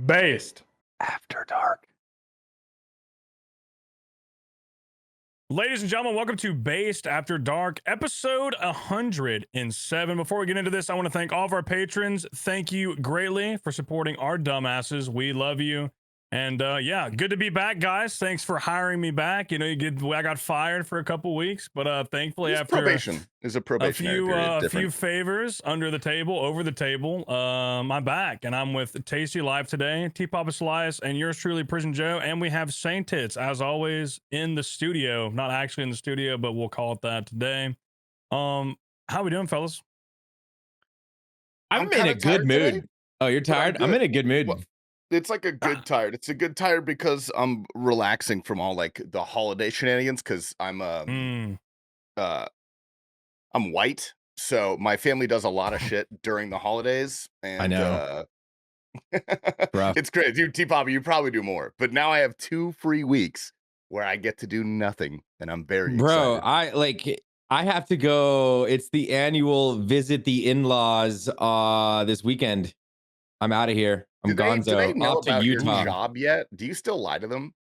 Based. After dark. Ladies and gentlemen, welcome to Based After Dark, episode 107. Before we get into this, I want to thank all of our patrons. Thank you greatly for supporting our dumbasses. We love you. And yeah, good to be back, guys. Thanks for hiring me back. You know, I got fired for a couple weeks, but thankfully after probation is a probationary period. A few favors under the table, over the table, I'm back, and I'm with Tasty Live today, T Papa Slice, and yours truly, Prison Joe, and we have Saint Tits as always in the studio. Not actually in the studio, but we'll call it that today. How we doing, fellas? I'm in a good mood. Today. Oh, you're tired? I'm in a good mood. Well, it's like a good tired. It's a good tired because I'm relaxing from all like the holiday shenanigans because I'm white, so my family does a lot of shit during the holidays, and I know. It's great, dude. T-Papa, you probably do more, but now I have 2 free weeks where I get to do nothing, and I'm very excited. I have to go. It's the annual visit the in-laws this weekend. I'm out of here. I'm gonzo. Do they know off to about Utah. Your job yet? Do you still lie to them?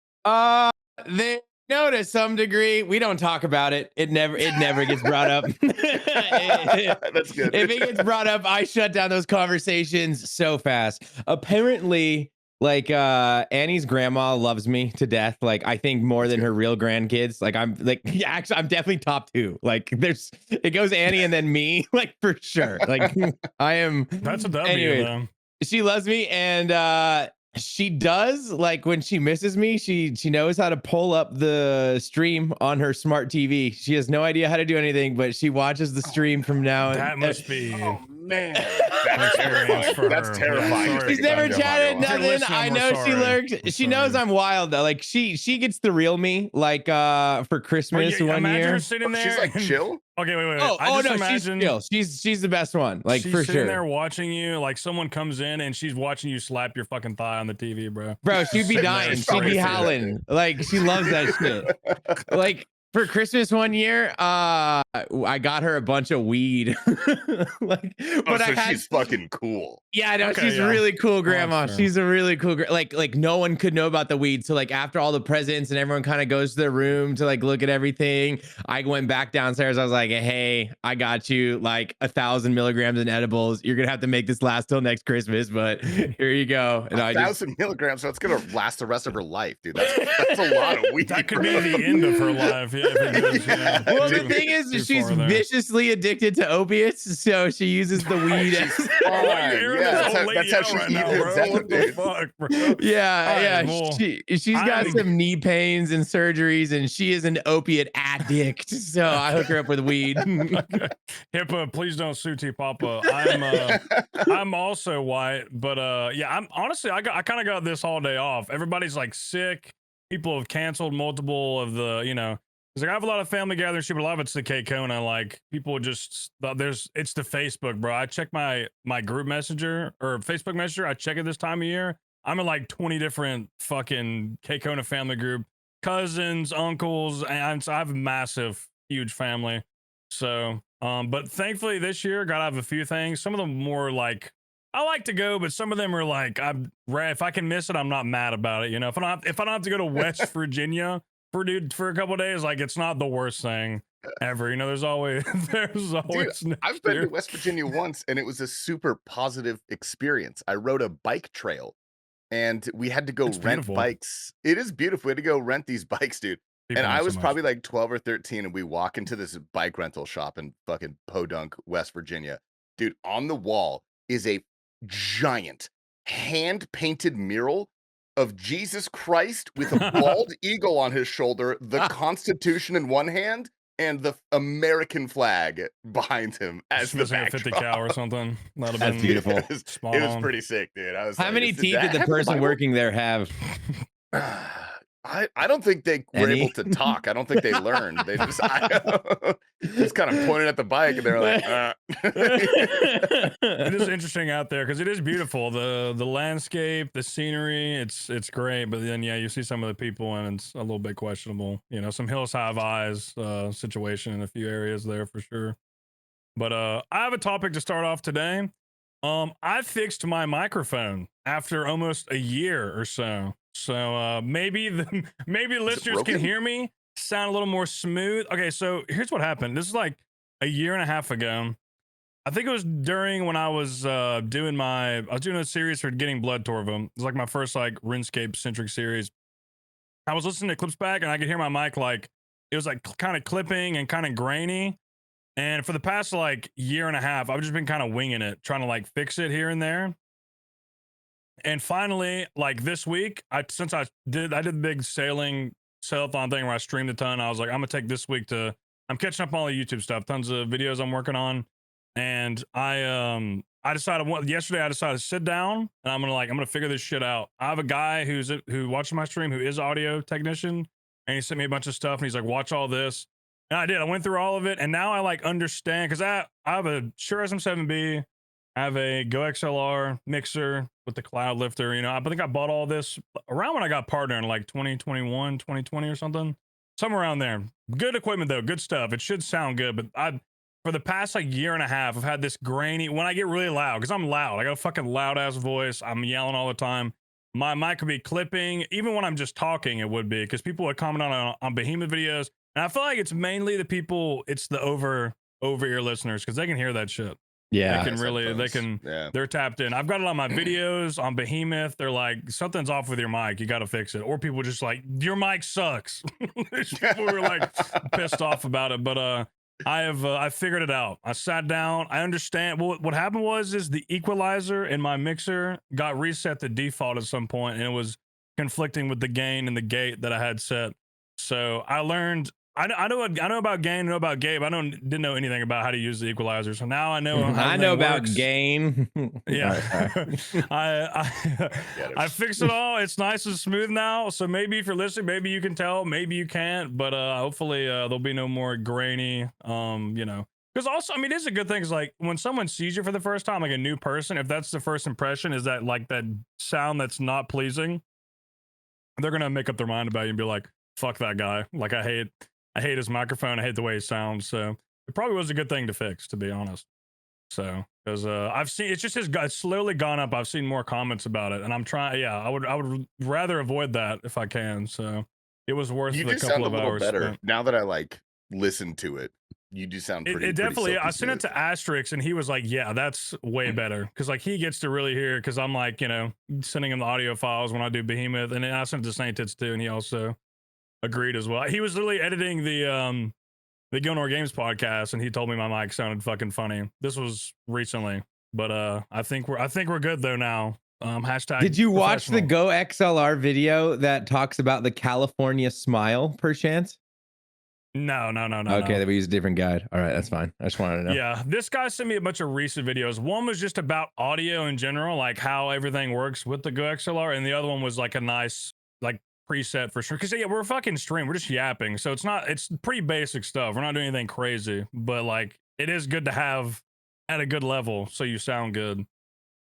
They know to some degree. We don't talk about it. It never gets brought up. That's good. If it gets brought up, I shut down those conversations so fast. Apparently, like Annie's grandma loves me to death. Like I think more than her real grandkids. Like I'm definitely top 2. Like it goes Annie and then me, like for sure. Like I am. That's a W. Anyways, she loves me, and she does, like when she misses me, she knows how to pull up the stream on her smart TV. She has no idea how to do anything, but she watches the stream from now. That must be. Oh man, that's terrifying. That's terrifying. She's never chatted nothing. I know she lurked. She knows I'm wild though. Like she gets the real me. Like for Christmas one year. Her sitting there. She's like chill. Okay, wait. Oh no, she's chill. She's the best one. Like she's for sitting sure. there watching you. Like someone comes in and she's watching you slap your fucking thigh on the TV, bro. Bro, she'd be dying. She'd be howling. Like she loves that shit. Like for Christmas one year, I got her a bunch of weed. She's fucking cool. Yeah, no, she's really cool, grandma. Sure. She's a really cool like no one could know about the weed. So like after all the presents and everyone kind of goes to their room to like look at everything, I went back downstairs. I was like, hey, I got you like 1,000 milligrams in edibles. You're gonna have to make this last till next Christmas, but here you go. And 1,000 milligrams, so it's gonna last the rest of her life, dude. That's a lot of weed. That could be the end of her life. Yeah, if it goes, well, the thing is, she's viciously addicted to opiates, so she uses the weed. That's how she eats. Yeah. She's got some knee pains and surgeries, and she is an opiate addict. So I hook her up with weed. HIPAA, please don't sue T Papa. I'm also white, but yeah, I'm honestly I kind of got this holiday off. Everybody's like sick. People have canceled multiple of the, because like I have a lot of family gatherings, but a lot of it's the K-Kona. Like people just it's the Facebook, bro. I check my group messenger or Facebook messenger. I check it this time of year. I'm in like 20 different fucking K-Kona family group, cousins, uncles, and so I have a massive, huge family. So, but thankfully this year, gotta have a few things. Some of them more like I like to go, but some of them are like if I can miss it, I'm not mad about it. If I don't have to go to West Virginia for a couple of days, like it's not the worst thing ever. There's always Dude, I've been to West Virginia once, and it was a super positive experience. I rode a bike trail, and we had to go rent bikes. It is beautiful. We had to go rent these bikes, dude. And I was probably like 12 or 13, and we walk into this bike rental shop in fucking Podunk, West Virginia. Dude, on the wall is a giant hand-painted mural of Jesus Christ with a bald eagle on his shoulder, the Constitution in one hand, and the American flag behind him as the backdrop. 50 cal or something. That's beautiful. It was pretty sick, dude. How many teeth did the person working there have? I don't think they were able to talk. I don't think they learned. They just kind of pointed at the bike, and they're like, It is interesting out there because it is beautiful. The landscape, the scenery, it's great. But then you see some of the people, and it's a little bit questionable. Some Hills Have Eyes situation in a few areas there for sure. But I have a topic to start off today. I fixed my microphone after almost a year or so. So maybe maybe listeners can hear me sound a little more smooth. Okay, so here's what happened. This is like a year and a half ago. I think it was during when I was doing a series for Getting Blood Torva. It was like my first like RuneScape centric series. I was listening to clips back and I could hear my mic like it was like kind of clipping and kind of grainy. And for the past like year and a half, I've just been kind of winging it, trying to like fix it here and there. And finally, like this week, I did the big sailathon thing where I streamed a ton. I was like, I'm gonna take this week I'm catching up on all the YouTube stuff, tons of videos I'm working on. And I decided yesterday I decided to sit down and I'm gonna figure this shit out. I have a guy who watches my stream who is audio technician, and he sent me a bunch of stuff and he's like, watch all this. And I did. I went through all of it and now I like understand because I have a Shure SM7B, I have a Go XLR mixer with the cloud lifter. You know, I think I bought all this around when I got partner in like 2021, 2020 or something. Somewhere around there. Good equipment though, good stuff. It should sound good, but for the past like year and a half, I've had this grainy, when I get really loud, because I'm loud, I got a fucking loud ass voice, I'm yelling all the time. My mic could be clipping, even when I'm just talking, it would be, because people would comment on Behemoth videos, and I feel like it's mainly the people, it's the over ear listeners, because they can hear that shit. Yeah, they can really, they're tapped in. I've got it on my videos on Behemoth. They're like, something's off with your mic, you got to fix it. Or people just like, your mic sucks. People were like pissed off about it, but I figured it out. I sat down. I understand. Well, what happened is the equalizer in my mixer got reset to default at some point, and it was conflicting with the gain and the gate that I had set. So I learned. I know about gain. I know about gate. I didn't know anything about how to use the equalizer. So now I know. How I know about gain. Yeah, I fixed it all. It's nice and smooth now. So maybe if you're listening, maybe you can tell, maybe you can't. But hopefully there'll be no more grainy. You know, because also, I mean, it's a good thing. Is like when someone sees you for the first time, like a new person, if that's the first impression, is that like that sound that's not pleasing, they're gonna make up their mind about you and be like, "Fuck that guy." Like I hate his microphone. I hate the way he sounds. So it probably was a good thing to fix, to be honest. So because I've seen it's slowly gone up. I've seen more comments about it, and I'm trying. Yeah, I would rather avoid that if I can. So it was worth the couple of hours. Better spent. now that I like listen to it. You do sound pretty. It definitely. Pretty I sent it to Asterix, and he was like, "Yeah, that's way better." Because like he gets to really hear. Because I'm like, you know, sending him the audio files when I do Behemoth, and then I sent it to Saint Tits too, and he also agreed as well. He was literally editing the Gielinor Games podcast, and he told me my mic sounded fucking funny. This was recently, but I think we're good though now. Hashtag. Did you watch the Go XLR video that talks about the California smile, perchance? No. Okay, we use a different guide. All right, that's fine. I just wanted to know. Yeah, this guy sent me a bunch of recent videos. One was just about audio in general, like how everything works with the Go XLR, and the other one was like a nice like preset for sure. Because yeah, we're fucking stream, we're just yapping, so it's pretty basic stuff. We're not doing anything crazy, but like it is good to have at a good level so you sound good.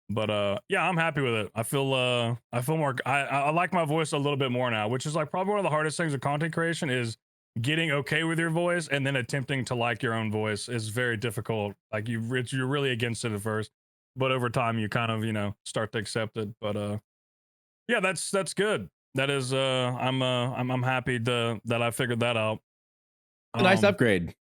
But yeah, I'm happy with it. I feel more. I like my voice a little bit more now, which is like probably one of the hardest things of content creation is getting okay with your voice and then attempting to like your own voice is very difficult. Like you're really against it at first, but over time you kind of, you know, start to accept it. But yeah, that's good. That is I'm happy that I figured that out. A nice upgrade.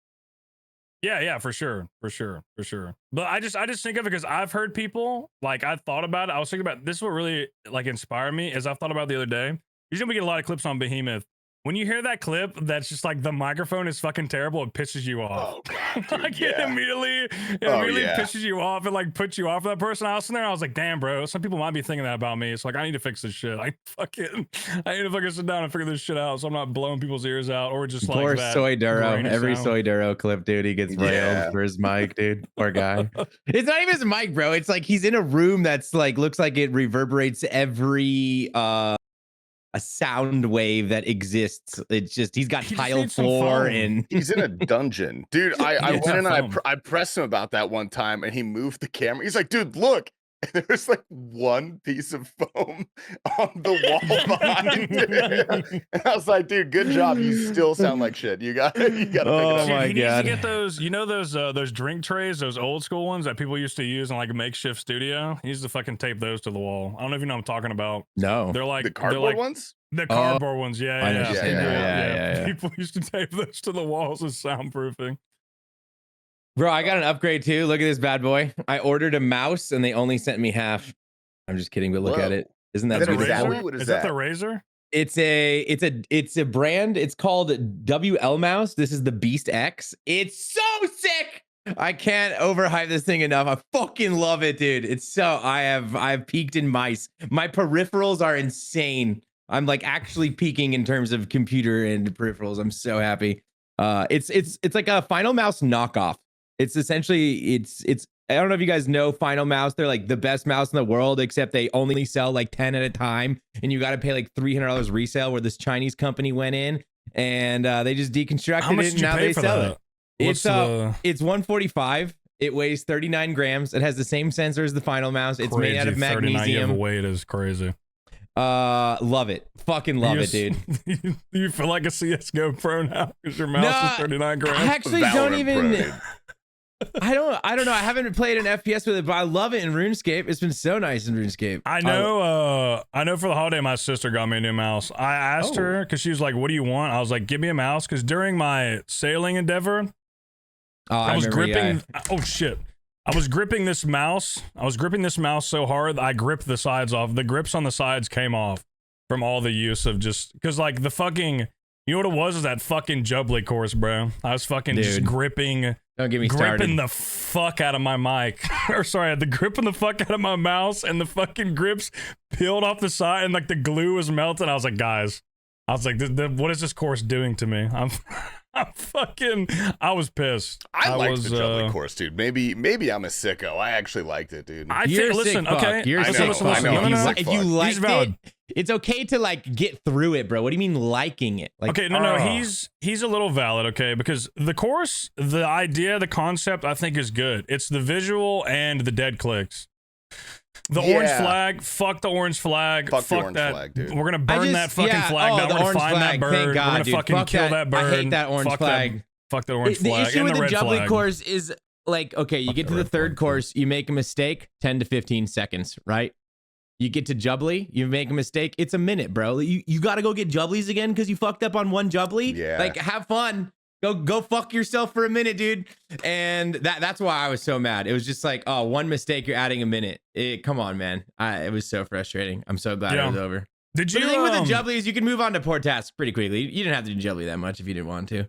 Yeah, for sure. But I just think of it because I've heard people, like I thought about it. I was thinking about this. What really like inspired me is I thought about it the other day. Usually we get a lot of clips on Behemoth. When you hear that clip, that's just like the microphone is fucking terrible. It pisses you off. Oh, God, dude, like yeah. It immediately pisses you off and like puts you off that person. I was sitting there, I was like, damn, bro, some people might be thinking that about me. It's like, I need to fix this shit. I need to fucking sit down and figure this shit out so I'm not blowing people's ears out or just like poor that. Soy Duro. Every Soy Duro clip, dude, he gets railed for his mic, dude. Poor guy. It's not even his mic, bro. It's like he's in a room that's like looks like it reverberates every a sound wave that exists. It's just he's got tile floor and he's in a dungeon, dude. I went and I pressed him about that one time, and he moved the camera. He's like, "Dude, look, and there was like one piece of foam on the wall behind it. And I was like, dude, good job. You still sound like shit. You got to pick it up. Oh my He needs God. to get those, you know, those drink trays, those old school ones that people used to use in like a makeshift studio. He needs to fucking tape those to the wall. I don't know if you know what I'm talking about. No. They're like The cardboard ones? The cardboard ones, I know yeah. what you're saying now. Yeah. People used to tape those to the walls as soundproofing. Bro, I got an upgrade too. Look at this bad boy. I ordered a mouse and they only sent me half. I'm just kidding, but look at it. Isn't that Is that a beautiful? Razor? What is that that? the Razor? It's a brand. It's called WL Mouse. This is the Beast X. It's so sick. I can't overhype this thing enough. I fucking love it, dude. It's so I've peaked in mice. My peripherals are insane. I'm like actually peaking in terms of computer and peripherals. I'm so happy. It's like a Final Mouse knockoff. It's essentially it's I don't know if you guys know Final Mouse. They're like the best mouse in the world, except they only sell like 10 at a time, and you got to pay like $300 resale. Where this Chinese company went in and they just deconstructed it, and now they sell it. It's 145. It weighs 39 grams. It has the same sensor as the Final Mouse. It's made out of magnesium. Weight is crazy. Love it. Fucking love it, dude. You feel like a CS:GO pro now because your mouse is 39 grams. I actually Valorant don't even. pro, dude. I don't know. I haven't played an FPS with it, but I love it in RuneScape. It's been so nice in RuneScape. I know for the holiday, my sister got me a new mouse. I asked her because she was like, "What do you want?" I was like, "Give me a mouse." Because during my sailing endeavor, I was gripping. Oh shit! I was gripping this mouse. So hard that I gripped the sides off. The grips on the sides came off from all the use of just because like the fucking. You know what it was? Is that fucking Jubbly course, bro? I was fucking just gripping. Don't get me started. Gripping the fuck out of my mic. Or sorry, I had the gripping the fuck out of my mouse, and the fucking grips peeled off the side, and like the glue was melting. I was like, guys, what is this course doing to me? I was pissed. I liked the Jubbly course, dude. Maybe I'm a sicko. I actually liked it, dude. Listen, okay. You're I sick. know, I know. If you liked it, it's okay to like get through it, bro. What do you mean liking it? Like, okay, no, he's a little valid, okay, because the course, the idea, the concept, I think is good. It's the visual and the dead clicks. The orange flag, fuck the orange flag, fuck the orange that. flag, dude. We're gonna burn that fucking flag. Now we're gonna find that bird. Thank God, we're gonna dude. fucking Fuck kill that. that bird. I hate that orange flag. Fuck the orange flag. The issue and with the the red Jubbly flag. course is like, okay, you get to the third course, you make a mistake, 10 to 15 seconds, right? You get to Jubbly, you make a mistake, it's a minute, bro. You got to go get Jubblies again because you fucked up on one Jubbly. Yeah. Like, have fun. Go fuck yourself for a minute, dude. And that's why I was so mad. It was just like, oh, one mistake, you're adding a minute. Come on, man. It was so frustrating. I'm so glad it was over. Did you? But the thing with the Jubblies, you can move on to poor tasks pretty quickly. You didn't have to do Jubbly that much if you didn't want to.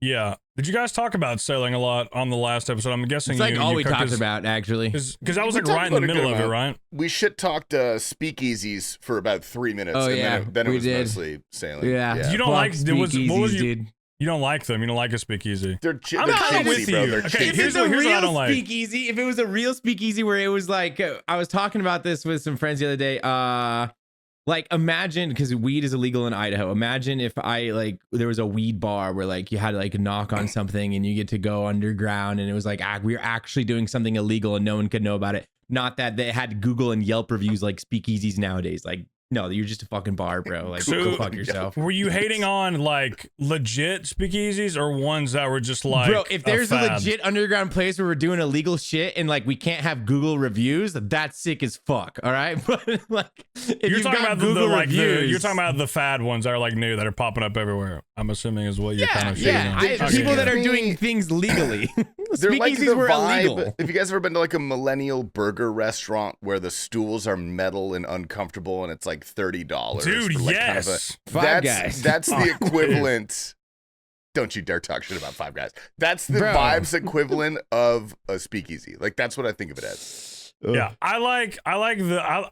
Yeah. Did you guys talk about sailing a lot on the last episode? I'm guessing it's like all we talked about, actually. Because I was like right in the middle of it, right? We shit talked speakeasies for about 3 minutes. Oh, and yeah. then it was mostly sailing. Yeah. You don't like speakeasies, dude. You don't like them. You don't like a speakeasy. They're I'm kind of with bro. you. They're Okay, cheesy. here's what I don't like. Speakeasy, if it was a real speakeasy where it was like, I was talking about this with some friends the other day. Like imagine, because weed is illegal in Idaho. Imagine if there was a weed bar where like you had to like knock on something and you get to go underground and it was like we're actually doing something illegal and no one could know about it. Not that they had Google and Yelp reviews like speakeasies nowadays. Like, no, you're just a fucking bar, bro. Like, go fuck yourself. Were you hating on like legit speakeasies or ones that were just like, bro, if there's a legit underground place where we're doing illegal shit and like we can't have Google reviews, that's sick as fuck. All right, but like if you're you've talking got about Google reviews, you're talking about the fad ones that are like new that are popping up everywhere. I'm assuming is what you're kind of shitting on. People that are doing things legally. They're like the were vibe. illegal. Have you guys ever been to like a millennial burger restaurant where the stools are metal and uncomfortable and it's like $30? Dude, for like yes. Five Guys. That's the equivalent. Don't you dare talk shit about Five Guys. That's the vibes equivalent of a speakeasy. Like that's what I think of it as. Yeah, I like I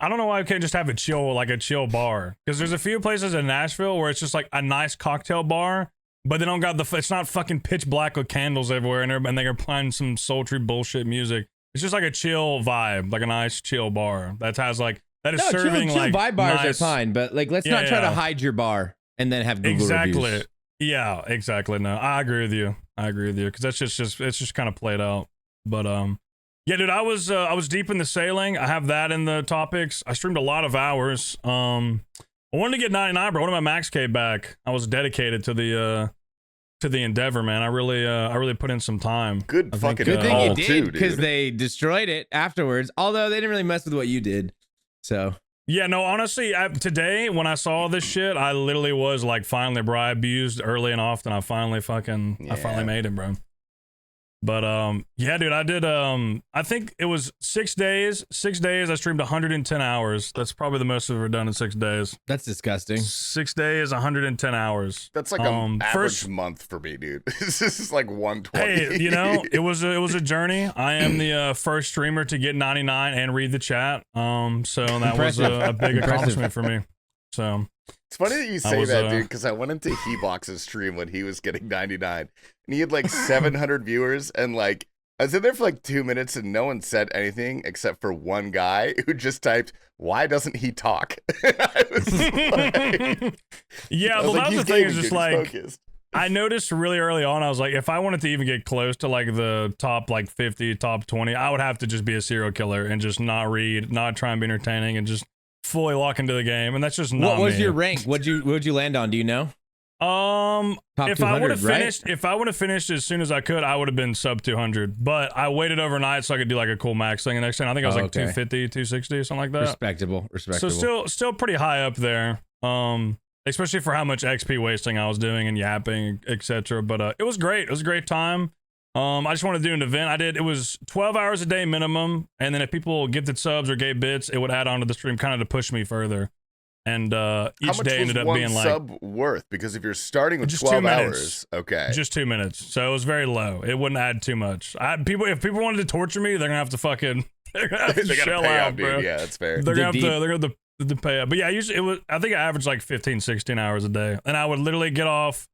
don't know why I can't just have a chill bar, because there's a few places in Nashville where it's just like a nice cocktail bar, but they don't got it's not fucking pitch black with candles everywhere and they're playing some sultry bullshit music. It's just like a chill vibe, like a nice chill bar that has like that is serving chill like vibe bars nice, are fine, but like let's not try to hide your bar and then have Google reviews. Yeah, exactly. No, I agree with you. Because that's just it's just kind of played out. But Yeah, dude, I was deep in the sailing. I have that in the topics. I streamed a lot of hours. I wanted to get 99, bro. I wanted my max K back. I was dedicated to the endeavor, man. I really put in some time. Good thing you did, because they destroyed it afterwards. Although they didn't really mess with what you did. So yeah, no, honestly, today when I saw this shit, I literally was like, finally, bro. I abused early and often. I finally made it, bro. But yeah, dude, I did I think it was 6 days. 6 days, I streamed 110 hours. That's probably the most I've ever done in 6 days. That's disgusting. 6 days, 110 hours. That's like an average month for me, dude. This is like 120. Hey, you know, it was a journey. I am the first streamer to get 99 and read the chat. So that was a big accomplishment for me. So it's funny that you say that, dude, because I went into Hebox's stream when he was getting 99, and he had like 700 viewers, and like I was in there for like 2 minutes, and no one said anything except for one guy who just typed, "Why doesn't he talk?" I was like, yeah, well, that was the thing. Is just like I noticed really early on. I was like, if I wanted to even get close to like the top like 50, top 20, I would have to just be a serial killer and just not read, not try and be entertaining, and just fully lock into the game, and that's just not What was me. your rank? What'd you land on? Do you know? Top if I would have finished, right? if I would have finished as soon as I could, I would have been sub 200. But I waited overnight so I could do like a cool max thing. The next time, I think I was like 250, 260, something like that. Respectable. So still pretty high up there. Especially for how much XP wasting I was doing and yapping, etc. But it was great. It was a great time. I just wanted to do an event. It was 12 hours a day minimum, and then if people gifted subs or gave bits, it would add on to the stream kind of to push me further. And each day ended up being like sub worth, because if you're starting with just 12 2 hours, minutes. okay, just 2 minutes, so it was very low. It wouldn't add too much. If people wanted to torture me, they're gonna have to fucking shell out, bro. Dude. Yeah, that's fair. They're gonna have to pay up. But yeah, usually I think I averaged like 15, 16 hours a day, and I would literally get off,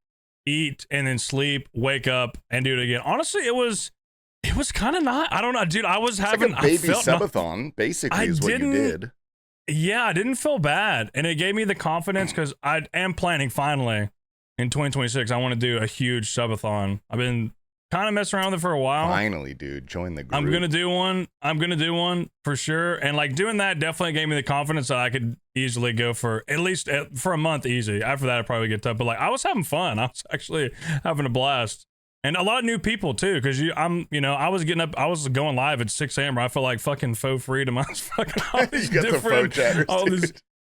eat, and then sleep, wake up, and do it again. Honestly, it was kind of not. I don't know, dude. I was having like a baby subathon, basically, is what you did. Yeah, I didn't feel bad, and it gave me the confidence because I am planning finally in 2026. I want to do a huge subathon. I've been kind of messing around with it for a while. Finally, dude, join the group. I'm gonna do one for sure, and like doing that definitely gave me the confidence that I could easily go for at least for a month easy. After that, I'd probably get tough, but like I was having fun. I was actually having a blast. And a lot of new people too, because I was getting up, I was going live at 6 a.m. I felt like fucking faux freedom. I was fucking all these different,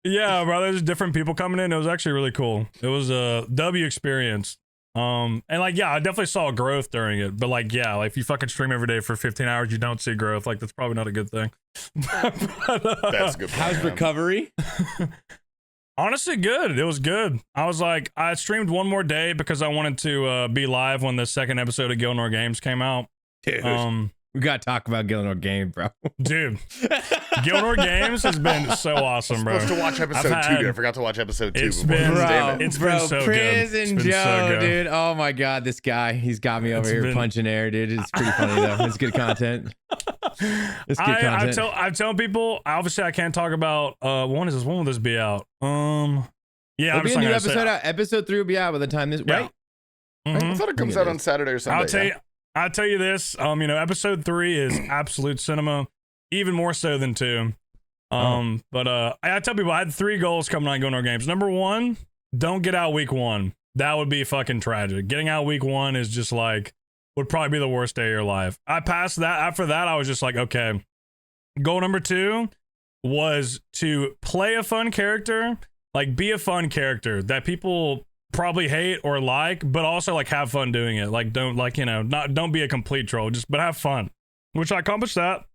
yeah, bro. There's different people coming in. It was actually really cool. It was a W experience. And like, yeah, I definitely saw growth during it. But like, yeah, like if you fucking stream every day for 15 hours, you don't see growth. Like that's probably not a good thing. That's a good point. How's recovery? Honestly, good. It was good. I streamed one more day because I wanted to be live when the second episode of Gielinor Games came out. Dude, we gotta talk about Gielinor Games, bro. Dude, Gielinor Games has been so awesome, bro. I was supposed to watch episode 2, dude. I forgot to watch episode 2. It's been so Prison good. Joe, dude. Oh my god, this guy. He's got me over here punching air, dude. It's pretty funny though. It's good content. It's good content. I'm telling people, obviously I can't talk about when will this be out? Yeah, it'll be a new episode out. Episode 3 will be out by the time this right? I thought it comes out on Saturday or Sunday. I'll tell you this, episode 3 is absolute cinema, even more so than 2. But I tell people I had 3 goals coming on Gielinor Games. Number 1, don't get out week 1. That would be fucking tragic. Getting out week 1 is just like would probably be the worst day of your life. I passed that. After that, I was just like, okay. Goal number 2 was to play a fun character, like be a fun character that people probably hate or like, but also like have fun doing it. Like don't don't be a complete troll, but have fun, which I accomplished that.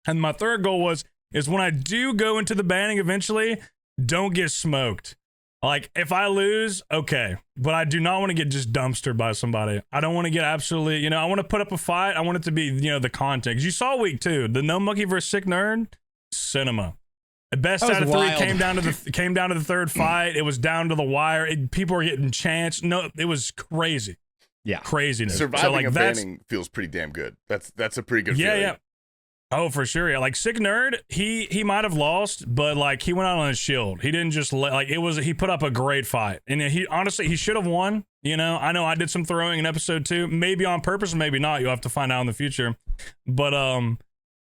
And my third goal is when I do go into the banning eventually, don't get smoked. Like if I lose, okay, but I do not want to get just dumpstered by somebody. I don't want to get absolutely, I want to put up a fight. I want it to be, the content. 'Cause you saw week 2, the No Monkey versus Sick Nerd, cinema. The best out of 3 came down to the third fight. It was down to the wire. People were getting chance. No, it was crazy. Yeah, craziness. Surviving a banning feels pretty damn good. That's a pretty good feeling. Yeah. Oh, for sure. Yeah, like Sick Nerd, he might have lost, but like he went out on his shield. He didn't just he put up a great fight, and he should have won. I know I did some throwing in episode 2, maybe on purpose, maybe not. You'll have to find out in the future. But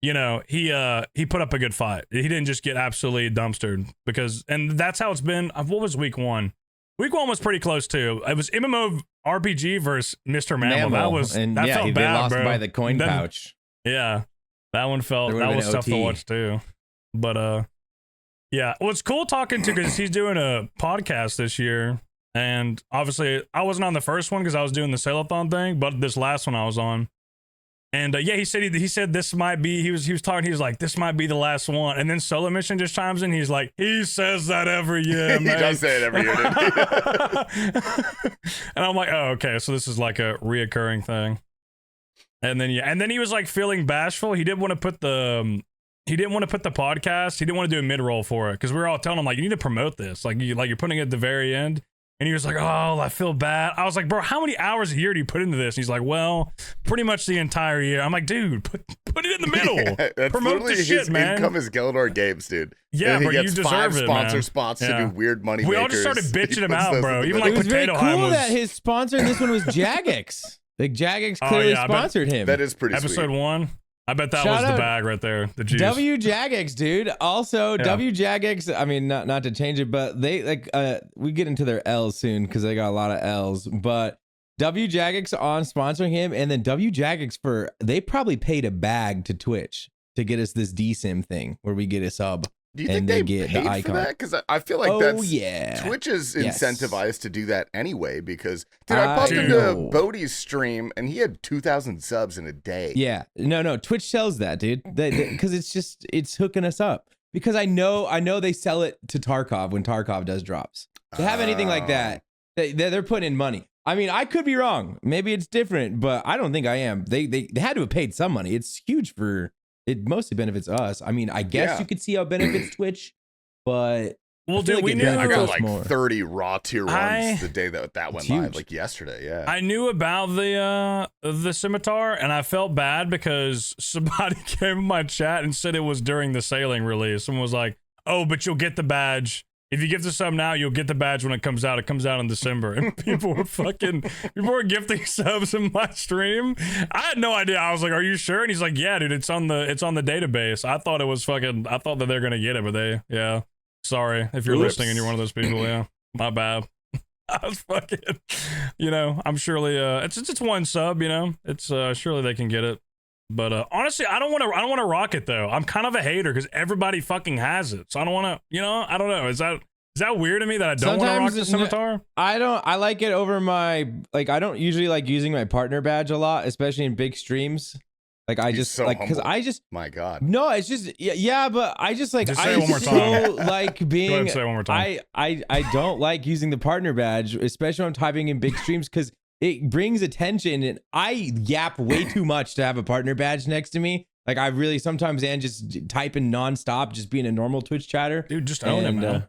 you know, he put up a good fight. He didn't just get absolutely dumpstered because, and that's how it's been. What was week one? Week one was pretty close too. It was MMO RPG versus Mr. Mammal. That was, and that felt bad, they lost bro. By the coin pouch. Yeah, that one felt, that was tough to watch too. But yeah, well, it's cool talking to, because he's doing a podcast this year, and obviously I wasn't on the first one because I was doing the Sail-a-thon thing, but this last one I was on. And yeah, he said this might be, he was talking, he was like, this might be the last one. And then Solo Mission just chimes in, he's like, he says that every year, man. He does say it every year, dude. And I'm like, oh, okay, so this is like a reoccurring thing. And then, yeah, and then he was like feeling bashful. He didn't want to put the podcast, he didn't want to do a mid-roll for it, because we were all telling him, like, you need to promote this. Like, you're putting it at the very end. And he was like, oh, I feel bad. I was like, bro, how many hours a year do you put into this? And he's like, well, pretty much the entire year. I'm like, dude, put it in the middle. Yeah, that's promote the shit, his man. Income is Gielinor Games, dude. Yeah, bro, you deserve 5 it, sponsor man. spots to do weird money We makers. all just started bitching him out, bro. Even like it was very Potato cool that his sponsor in this one was Jagex. Like, Jagex clearly sponsored him. That is pretty Episode sweet. 1. I bet that was the bag right there. The juice. W Jagex, dude. Also, W Jagex. I mean, not to change it, but they like we get into their L's soon because they got a lot of L's. But W Jagex on sponsoring him, and then W Jagex they probably paid a bag to Twitch to get us this DSIM thing where we get a sub. Do you think they get the icon for that? Because I feel like Twitch is incentivized to do that anyway. Because dude, I popped into Bodie's stream and he had 2,000 subs in a day. Yeah, no, Twitch sells that, dude. Because it's hooking us up. Because I know they sell it to Tarkov when Tarkov does drops. To have anything like that, they're putting in money. I mean, I could be wrong. Maybe it's different, but I don't think I am. They had to have paid some money. It's huge for. It mostly benefits us. I mean, I guess you could see how it benefits Twitch, but well, dude, I got like 30 raw tier 1s the day that went live, like yesterday. Yeah, I knew about the scimitar, and I felt bad because somebody came in my chat and said it was during the sailing release, and was like, "Oh, but you'll get the badge." If you give the sub now, you'll get the badge when it comes out. It comes out in December. And people were gifting subs in my stream. I had no idea. I was like, are you sure? And he's like, yeah, dude, it's on the database. I thought that they're gonna get it, but sorry if you're listening and you're one of those people, yeah. My bad. I was fucking, I'm surely it's one sub, It's surely they can get it. But honestly, I don't want to rock it though. I'm kind of a hater because everybody fucking has it. So I don't want to, I don't know. Is that weird to me that I don't want to rock the scimitar? I like it over my, like, I don't usually like using my partner badge a lot, especially in big streams. Like I just like, because I just, my God. No, it's just but I just like, just say it one more time. Like being, go ahead and say it one more time. I don't like using the partner badge, especially when I'm typing in big streams, because it brings attention, and I yap way too much to have a partner badge next to me. Like I really sometimes just typing nonstop, just being a normal Twitch chatter. Dude, just own it, man.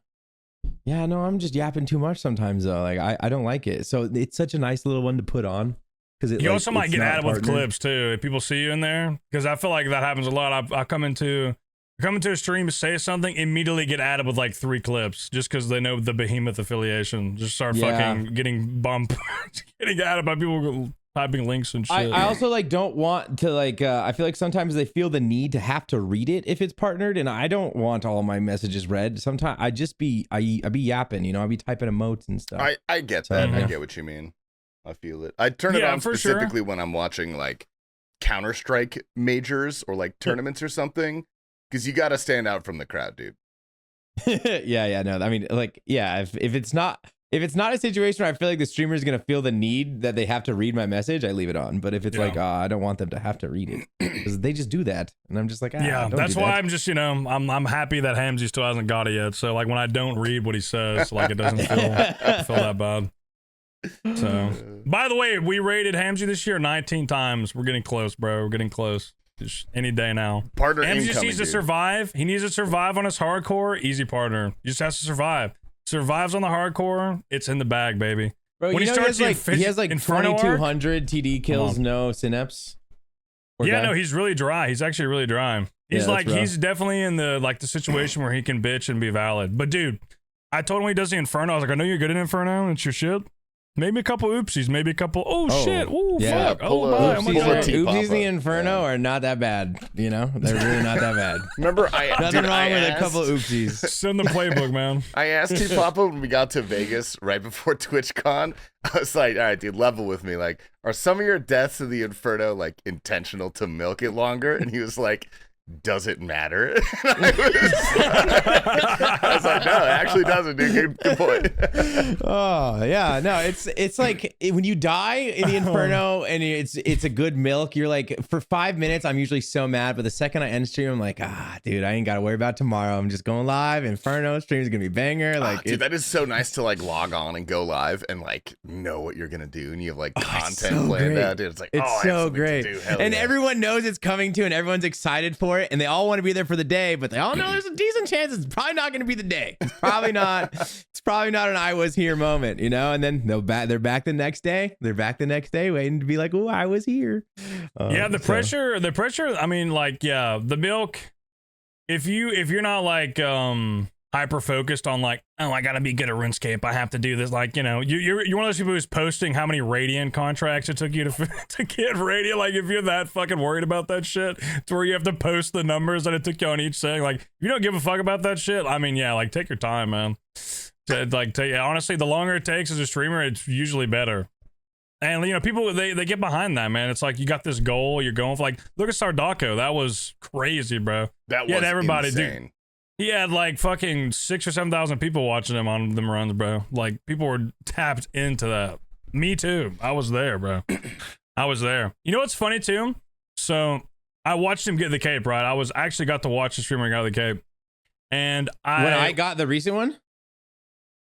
Yeah, no, I'm just yapping too much sometimes though. Like I don't like it. So it's such a nice little one to put on. Because you also might get added with clips too if people see you in there. Because I feel like that happens a lot. I come into a stream, say something, immediately get added with like 3 clips just because they know the Behemoth affiliation. Just start fucking getting bumped, getting added by people typing links and shit. I also like don't want to like. I feel like sometimes they feel the need to have to read it if it's partnered, and I don't want all my messages read. Sometimes I be yapping, I be typing emotes and stuff. I get that. I get what you mean. I feel it. I turn it on specifically when I'm watching like Counter-Strike majors or like tournaments or something. Because you got to stand out from the crowd, dude. No. I mean, like, if it's not a situation where I feel like the streamer is gonna feel the need that they have to read my message, I leave it on. But if it's like, I don't want them to have to read it, because they just do that, and I'm just like, that's why I'm just, I'm happy that Hamzy still hasn't got it yet. So like when I don't read what he says, like it doesn't feel that bad. So, by the way, we rated Hamzy this year 19 times. We're getting close, bro. We're getting close. Just any day now. Partner Hamzy just needs to survive. He needs to survive on his hardcore. Easy partner. He just has to survive. Survives on the hardcore. It's in the bag, baby. Bro, when he has like Inferno 2,200 TD kills, no synapse. No, he's really dry. He's actually really dry. He's he's definitely in the situation where he can bitch and be valid. But dude, I told him he does the Inferno. I was like, I know you're good at Inferno. It's your shit. Maybe a couple oopsies. Maybe a couple. Oh shit! Oh yeah, fuck! Oh my! Oopsies in the Inferno are not that bad. You know, they're really not that bad. Remember, nothing wrong with a couple oopsies. Send the playbook, man. I asked T-Papa when we got to Vegas right before TwitchCon. I was like, all right, dude, level with me. Like, are some of your deaths in the Inferno like intentional to milk it longer? And he was like, does it matter? I was like, no, it actually doesn't, dude. Good point. Oh yeah, no, it's like when you die in the Inferno and it's a good milk. You're like, for 5 minutes, I'm usually so mad, but the second I end stream, I'm like, dude, I ain't got to worry about tomorrow. I'm just going live. Inferno stream's gonna be banger. Like, dude, that is so nice to like log on and go live and like know what you're gonna do, and you have like content planned out, dude. It's like, it's so great, and everyone knows it's coming to, and everyone's excited for it, and they all want to be there for the day, but they all know there's a decent chance it's probably not going to be the day. It's probably not. It's probably not an I was here moment, you know. And then they're back the next day. They're back the next day, waiting to be like, oh, I was here. Yeah, the pressure. I mean, like, yeah, the milk. If you're not like hyper focused on like, oh, I gotta be good at RuneScape, I have to do this, like, you know, you're one of those people who's posting how many Radiant contracts it took you to get Radiant. Like, if you're that fucking worried about that shit to where you have to post the numbers that it took you on each thing, like, if you don't give a fuck about that shit, I mean, yeah, like, take your time, man. Honestly, the longer it takes as a streamer, it's usually better. And, you know, people, they get behind that, man. It's like, you got this goal, you're going for, like, look at Sardako. That was crazy, bro. That was everybody, insane. Dude. He had like fucking 6,000 or 7,000 people watching him on them runs, bro. Like, people were tapped into that. Me too. I was there, bro. I was there. You know what's funny too? So I watched him get the cape, right? I actually got to watch the streamer got the cape. And when I got the recent one?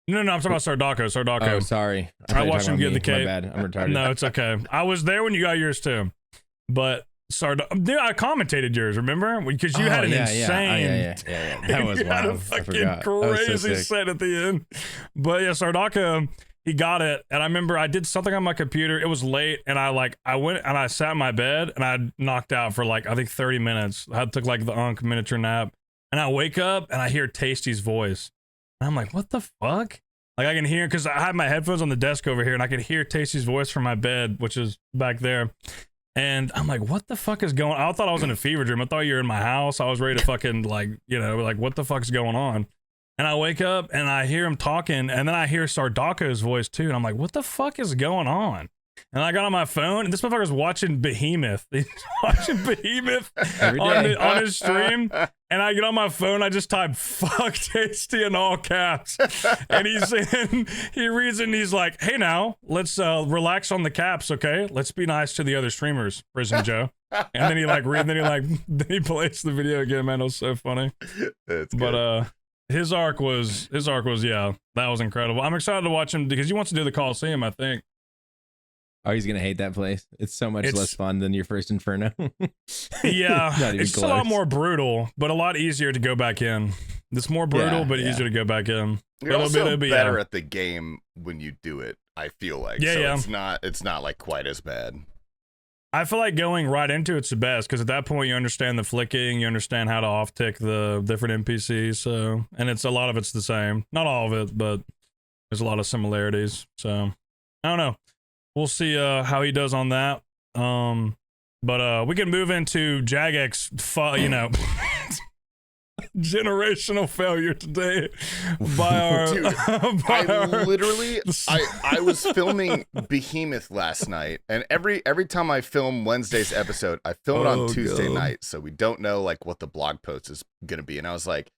No, I'm talking about Sardako. Oh, sorry. I watched him get the cape. My bad. I'm retarded. No, it's okay. I was there when you got yours too. But dude, I commentated yours, remember? Because you had an insane. Yeah. That was wild. A fucking crazy set at the end. But yeah, Sardaka, he got it, and I remember I did something on my computer. It was late, and I went and I sat in my bed, and I knocked out for like I think 30 minutes. I took like the Unk miniature nap, and I wake up and I hear Tasty's voice, and I'm like, what the fuck? Like, I can hear, because I had my headphones on the desk over here, and I could hear Tasty's voice from my bed, which is back there. And I'm like, what the fuck is going on? I thought I was in a fever dream. I thought you were in my house. I was ready to fucking, like, you know, like, what the fuck is going on? And I wake up and I hear him talking, and then I hear Sardako's voice too. And I'm like, what the fuck is going on? And I got on my phone, and this motherfucker's watching Behemoth. He's watching Behemoth on his stream. And I get on my phone, I just type "fuck Tasty" in all caps. And he reads it, and he's like, hey, now, let's relax on the caps, okay? Let's be nice to the other streamers, Prison Joe. And then he plays the video again, man. It was so funny. But his arc was, yeah, that was incredible. I'm excited to watch him because he wants to do the Coliseum, I think. Oh, he's gonna hate that place. It's so much less fun than your first Inferno. Yeah, it's just a lot more brutal, but a lot easier to go back in. It's more brutal, but easier to go back in. You're also better at the game when you do it, I feel like. It's not like quite as bad. I feel like going right into it's the best, because at that point you understand the flicking, you understand how to off-tick the different NPCs, so, and a lot of it's the same. Not all of it, but there's a lot of similarities, so I don't know. We'll see how he does on that. But we can move into Jagex, you know, generational failure today by our. Dude, I was filming Behemoth last night, and every time I film Wednesday's episode, I film it on Tuesday night, so we don't know like what the blog post is gonna be. And I was like,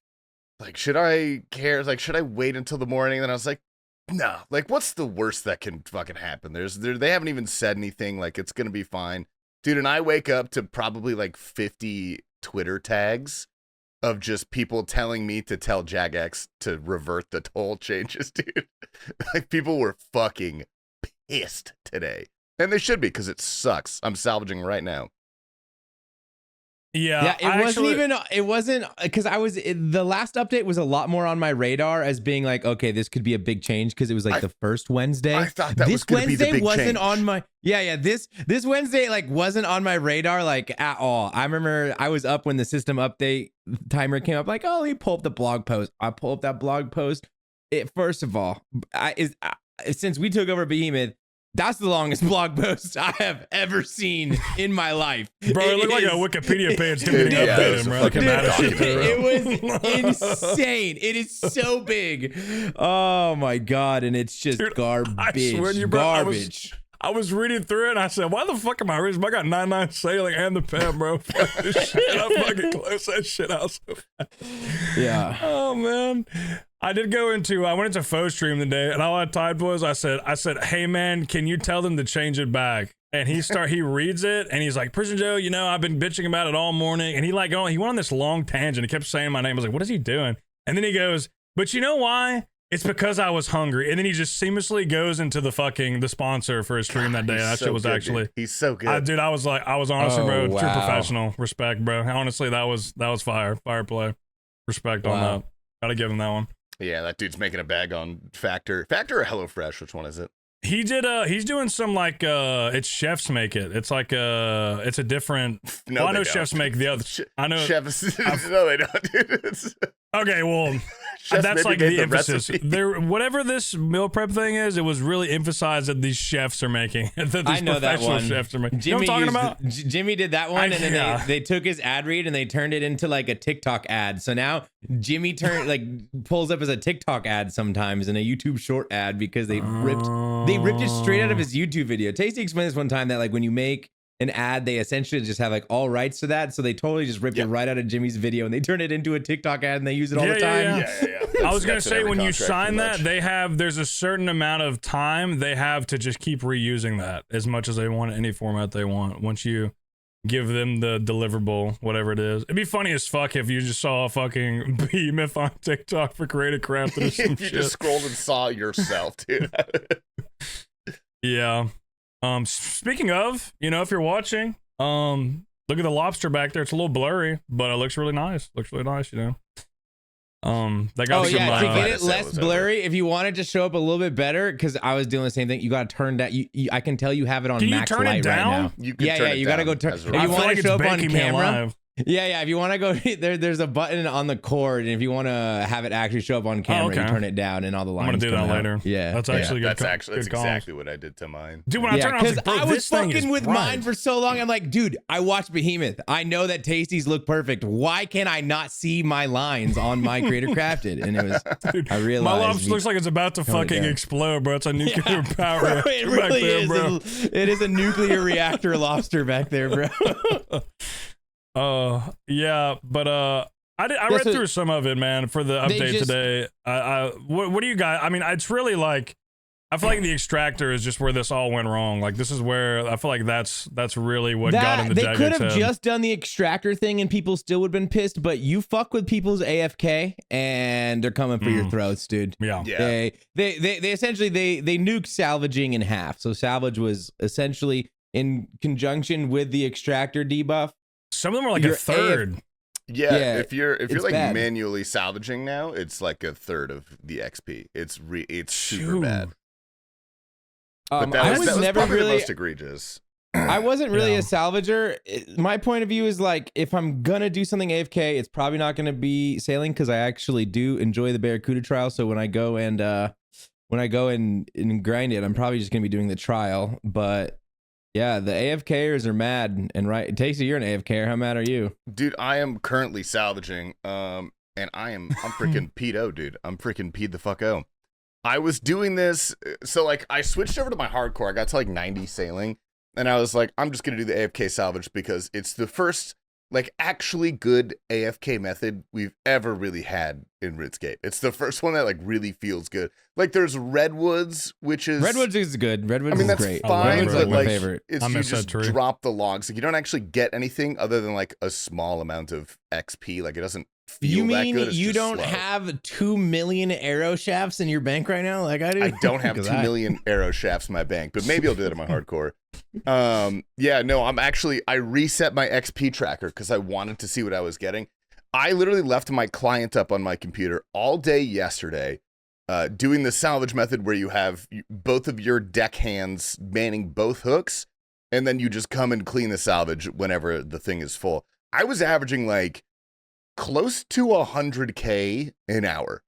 should I care? Like, should I wait until the morning? And then I was like, no, like, what's the worst that can fucking happen? They haven't even said anything. Like, it's gonna be fine, dude. And I wake up to probably like 50 Twitter tags of just people telling me to tell Jagex to revert the toll changes, dude. Like, people were fucking pissed today, and they should be, because it sucks. I'm salvaging right now. Yeah, it wasn't because the last update was a lot more on my radar as being like, okay, this could be a big change, because it was like the first Wednesday. I thought that was going to be the big wasn't change. On my this Wednesday like wasn't on my radar like at all. I remember I was up when the system update timer came up, like, oh, let me pull up the blog post. I pull up that blog post. First of all, since we took over Behemoth, that's the longest blog post I have ever seen in my life. Bro, it looked like a Wikipedia page getting updated, bro. It was insane. It is so big. Oh my God. And it's just garbage. I swear to you, bro, garbage. I was reading through it and I said, why the fuck am I reading? I got 99 sailing and the pen, bro. Fuck this shit. I fucking close that shit out so fast. Yeah. Oh, man. I went into Faux Stream today, and all I typed was, I said, hey man, can you tell them to change it back? And he reads it, and he's like, Prison Joe, you know, I've been bitching about it all morning. And he went on this long tangent. He kept saying my name. I was like, what is he doing? And then he goes, but you know why? It's because I was hungry. And then he just seamlessly goes into the sponsor for his stream that day. That shit was good, actually, dude. He's so good. I was honestly, bro, true professional. Respect, bro. Honestly, that was fire play. Respect on that. Gotta give him that one. Yeah, that dude's making a bag on Factor or HelloFresh. Which one is it? He did he's doing some like it's chefs make it. It's like it's a different I know chefs make the other I know chefs no they don't, dude. Okay, well that's like the emphasis. Whatever this meal prep thing is, it was really emphasized that these chefs are making. That these I know that one. Chefs are making. Jimmy, you know what I'm talking about? Jimmy did that one, and then they took his ad read and they turned it into like a TikTok ad. So now Jimmy pulls up as a TikTok ad sometimes and a YouTube short ad because they ripped it straight out of his YouTube video. Tasty explained this one time that like when you make an ad, they essentially just have like all rights to that, so they totally just ripped it right out of Jimmy's video and they turn it into a TikTok ad and they use it all the time. I was gonna say when you sign that, there's a certain amount of time they have to just keep reusing that as much as they want, any format they want. Once you give them the deliverable, whatever it is, it'd be funny as fuck if you just saw a fucking Behemoth on TikTok for creative craft or some if you just scrolled and saw yourself, dude. Yeah. Speaking of, you know, if you're watching, look at the lobster back there. It's a little blurry, but it looks really nice. Looks really nice, you know. They got to get it less blurry, if you want it to show up a little bit better, because I was doing the same thing. You got to turn that. I can tell you have it on max light right now. You got to go turn. If you want to show up on camera. Yeah. If you want to go there's a button on the cord, and if you want to have it actually show up on camera, you turn it down, and all the lines. I'm gonna do that later. Yeah, that's actually good. That's exactly what I did to mine. Dude, when I turned on, I was fucking with mine for so long. I'm like, dude, I watched Behemoth. I know that Tasties look perfect. Why can I not see my lines on my Creator Crafted? And it was, dude, I realized my lobster looks like it's about to fucking explode, bro. It's a nuclear power. Bro, it really is. Bro. It is a nuclear reactor lobster back there, bro. Yeah, but I read through some of it, man, for the update today. What do you guys? I mean, it's really like, I feel like the extractor is just where this all went wrong. Like, this is where I feel like that's really what got in the Jagex They could have just done the extractor thing and people still would have been pissed, but you fuck with people's AFK and they're coming for your throats, dude. Yeah. They essentially they nuked salvaging in half. So salvage was essentially in conjunction with the extractor debuff. Some of them are like a third. Yeah, if you're like bad. manually salvaging now, it's like a third of the XP. It's super bad. But that was never probably really the most egregious. I wasn't really a salvager. My point of view is like, if I'm gonna do something AFK, it's probably not gonna be sailing, because I actually do enjoy the Barracuda trial. So when I go and grind it, I'm probably just gonna be doing the trial. But yeah, the AFKers are mad, and right, Tasty, you're an AFKer. How mad are you? Dude, I am currently salvaging, and I'm freaking pedo, dude. I'm freaking peed the fuck out. I was doing this, so like I switched over to my hardcore. I got to like 90 sailing, and I was like, I'm just gonna do the AFK salvage because it's the first like actually good AFK method we've ever really had in RuneScape. It's the first one that like really feels good. Like there's Redwoods, which is good. Redwoods that's is great. Fine, but like favorite. It's you just drop the logs. Like you don't actually get anything other than like a small amount of XP. Like it doesn't feel that good. You don't have 2 million arrow shafts in your bank right now, like I do? I don't have 2 million arrow shafts in my bank, but maybe I'll do that in my hardcore. Yeah, no, I reset my XP tracker because I wanted to see what I was getting. I literally left my client up on my computer all day yesterday, doing the salvage method where you have both of your deck hands manning both hooks, and then you just come and clean the salvage whenever the thing is full. I was averaging like close to 100K an hour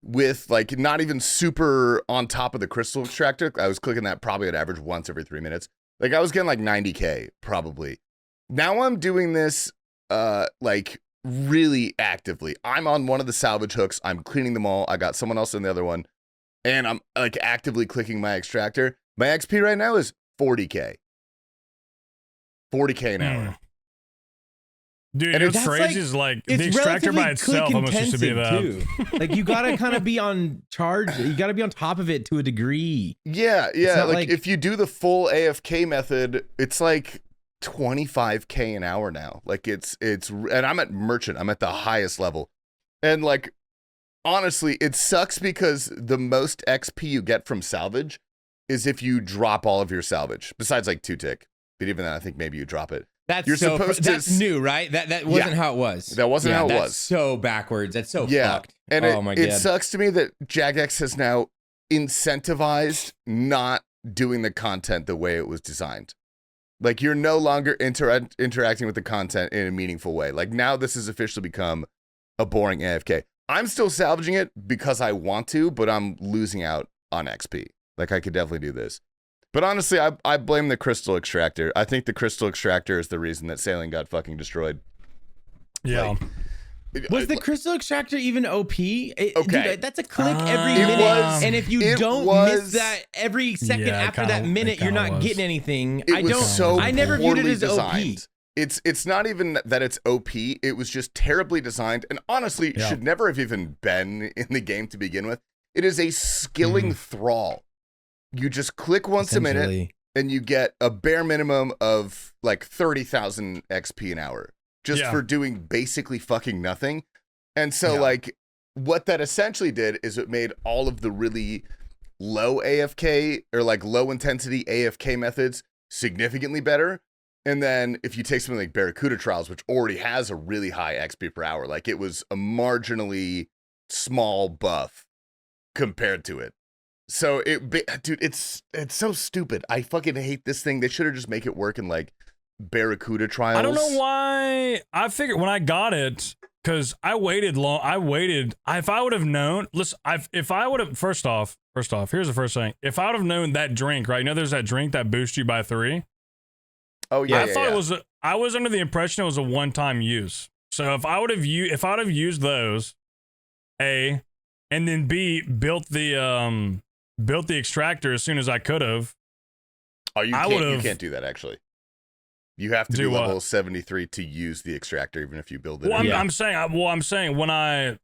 with like not even super on top of the crystal extractor. I was clicking that probably on average once every 3 minutes. Like I was getting like 90K probably. Now I'm doing this like really actively. I'm on one of the salvage hooks. I'm cleaning them all. I got someone else on the other one. And I'm like actively clicking my extractor. My XP right now is 40K. 40K an hour. Dude, and it's crazy is like the extractor by itself almost used to be that. Too. Like you gotta kind of be on charge. You gotta be on top of it to a degree. Yeah. Like if you do the full AFK method, it's like 25K an hour now. Like it's and I'm at merchant. I'm at the highest level. And like honestly, it sucks because the most XP you get from salvage is if you drop all of your salvage. Besides like 2-tick. But even then I think maybe you drop it. That's new, right? That wasn't how it was. That wasn't how it was. So backwards. That's so fucked. And it sucks to me that Jagex has now incentivized not doing the content the way it was designed. Like you're no longer interacting with the content in a meaningful way. Like now this has officially become a boring AFK. I'm still salvaging it because I want to, but I'm losing out on XP. Like I could definitely do this. But honestly, I blame the crystal extractor. I think the crystal extractor is the reason that sailing got fucking destroyed. Yeah. Was the crystal extractor even OP? Okay. Dude, that's a click every minute. And if you don't miss that every second after that minute, you're not getting anything. I never viewed it as designed. OP. It's not even that it's OP. It was just terribly designed. And honestly, should never have even been in the game to begin with. It is a skilling thrall. You just click once a minute and you get a bare minimum of like 30,000 XP an hour just for doing basically fucking nothing. And so like what that essentially did is it made all of the really low AFK or like low intensity AFK methods significantly better. And then if you take something like Barracuda Trials, which already has a really high XP per hour, like it was a marginally small buff compared to it. So dude, it's so stupid. I fucking hate this thing. They should have just make it work in like Barracuda Trials. I don't know why. I figured when I got it, because I waited long. If I would have known, listen, if I would have, first off, here's the first thing. If I would have known that drink, right? You know, there's that drink that boosts you by 3. Oh yeah. I was under the impression it was a one-time use. So if I would have used those, A, and then B, built the extractor as soon as I could have. Oh, you can't do that actually. You have to do level 73 to use the extractor, even if you build it. Well, I'm saying when I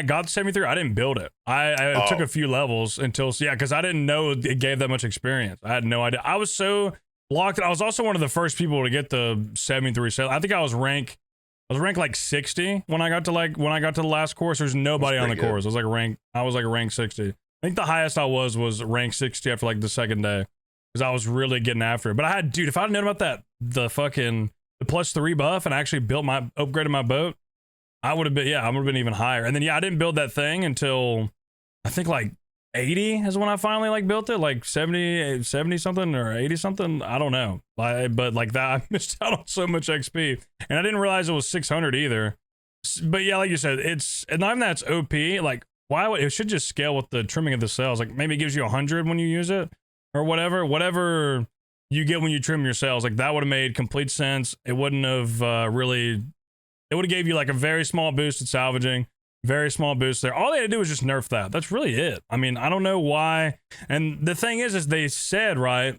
got 73, I didn't build it. I took a few levels until because I didn't know it gave that much experience. I had no idea. I was so blocked. I was also one of the first people to get the 73 set. I think I was ranked like 60 when I got to the last course. There's nobody on the course. I was like rank 60. I think the highest I was rank 60 after like the second day because I was really getting after it. But if I'd known about the +3 buff and actually upgraded my boat, I would have been even higher. And then I didn't build that thing until I think like 80 is when I finally like built it, like 70 something or 80 something. I don't know. But like that, I missed out on so much XP, and I didn't realize it was 600 either. But yeah, like you said, it's not even that's OP. Like it should just scale with the trimming of the sails. Like maybe it gives you 100 when you use it or whatever you get when you trim your sails. Like that would have made complete sense. It wouldn't have it would have gave you like a very small boost at salvaging. Very small boost there. All they had to do was just nerf that. That's really it. I mean, I don't know why. And the thing is they said, right,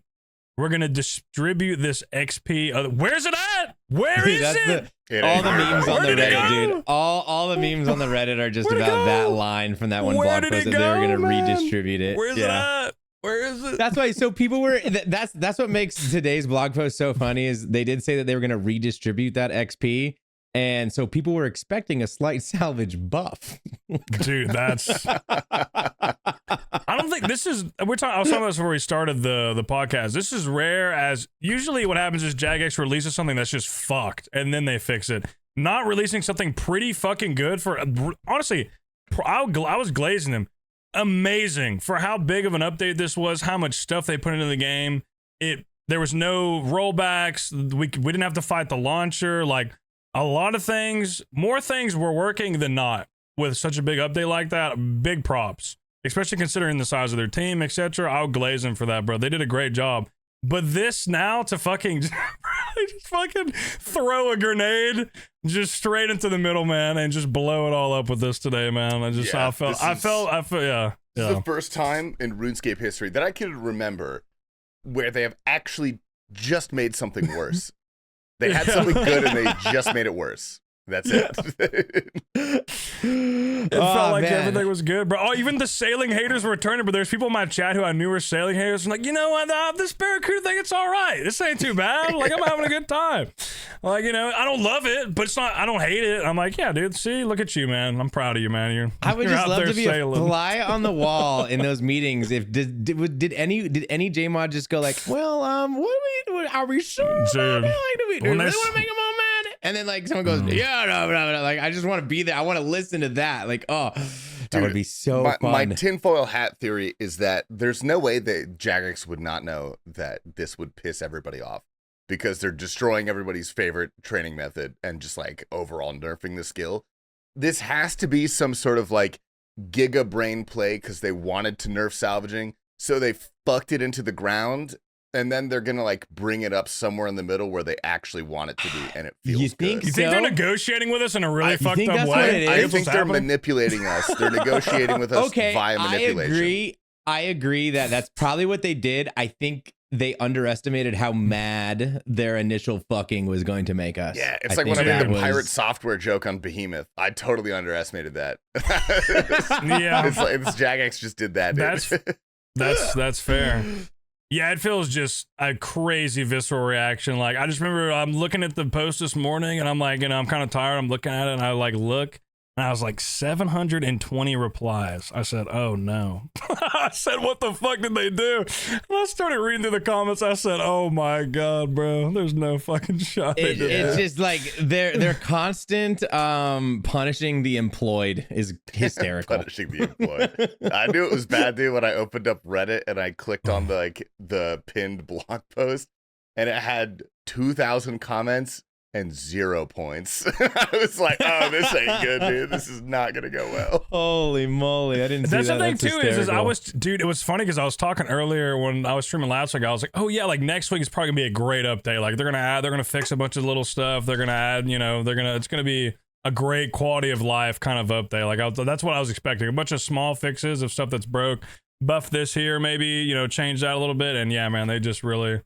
we're going to distribute this XP. Where's it at? Where is it? All the memes on the Reddit, dude. All the memes on the Reddit are just about that line from that one blog post that they were going to redistribute it. Where's it at? Where is it? That's why. So people were. That's what makes today's blog post so funny is they did say that they were going to redistribute that XP. And so people were expecting a slight salvage buff. Dude, that's... I don't think this is... I was talking about this before we started the podcast. This is rare as... Usually what happens is Jagex releases something that's just fucked, and then they fix it. Not releasing something pretty fucking good for... Honestly, I was glazing them. Amazing. For how big of an update this was, how much stuff they put into the game. There was no rollbacks. We didn't have to fight the launcher. Like... A lot of things, more things were working than not. with such a big update like that, big props. Especially considering the size of their team, etc. I'll glaze them for that, bro. They did a great job. But this now to fucking just fucking throw a grenade just straight into the middle, man, and just blow it all up with this today, man. I felt, yeah. This is the first time in RuneScape history that I can remember where they have actually just made something worse. They had something good and they just made it worse. That's it. It felt like everything was good, bro. Oh, even the sailing haters were returning, but there's people in my chat who I knew were sailing haters. I'm like, you know what? This Barracuda thing, it's all right. This ain't too bad. Like, I'm having a good time. Like, you know, I don't love it, but it's not. I don't hate it. I'm like, yeah, dude. See, look at you, man. I'm proud of you, man. I would just love to be a fly on the wall in those meetings. If did any JMod just go like, well, are we sure? Dude, like, do we really want to make them all mad? And then like someone goes, yeah, no, like I just want to be there. I want to listen to that. Like, oh, that would be so fun. My tinfoil hat theory is that there's no way that Jagex would not know that this would piss everybody off because they're destroying everybody's favorite training method and just like overall nerfing the skill. This has to be some sort of like giga brain play because they wanted to nerf salvaging, so they fucked it into the ground. And then they're gonna like bring it up somewhere in the middle where they actually want it to be, and it feels good. You think they're negotiating with us in a really fucked up way? I think they're manipulating us. They're negotiating with us via manipulation. I agree that that's probably what they did. I think they underestimated how mad their initial fucking was going to make us. Yeah, it's like when I made the pirate software joke on Behemoth. I totally underestimated that. Yeah, it's like this Jagex just did that. Dude. That's fair. Yeah, it feels just a crazy visceral reaction. Like, I just remember I'm looking at the post this morning and I'm like, you know, I'm kind of tired. I'm looking at it and I like look and I was like 720 replies. I said, oh no. I said, what the fuck did they do? And I started reading through the comments. I said, oh my God, bro. There's no fucking shot. It's just like their constant punishing the employed is hysterical. Punishing the employed. I knew it was bad, dude, when I opened up Reddit and I clicked on the pinned blog post and it had 2,000 comments and 0 points. I was like, oh, this ain't good, dude. This is not gonna go well. Holy moly, I didn't see that. That's the thing too, is dude, it was funny because I was talking earlier when I was streaming last week. I was like, oh yeah, like next week is probably gonna be a great update. Like they're gonna fix a bunch of little stuff. They're gonna add, you know, it's gonna be a great quality of life kind of update. Like that's what I was expecting. A bunch of small fixes of stuff that's broke. Buff this here, maybe, you know, change that a little bit. And yeah, man, they just really.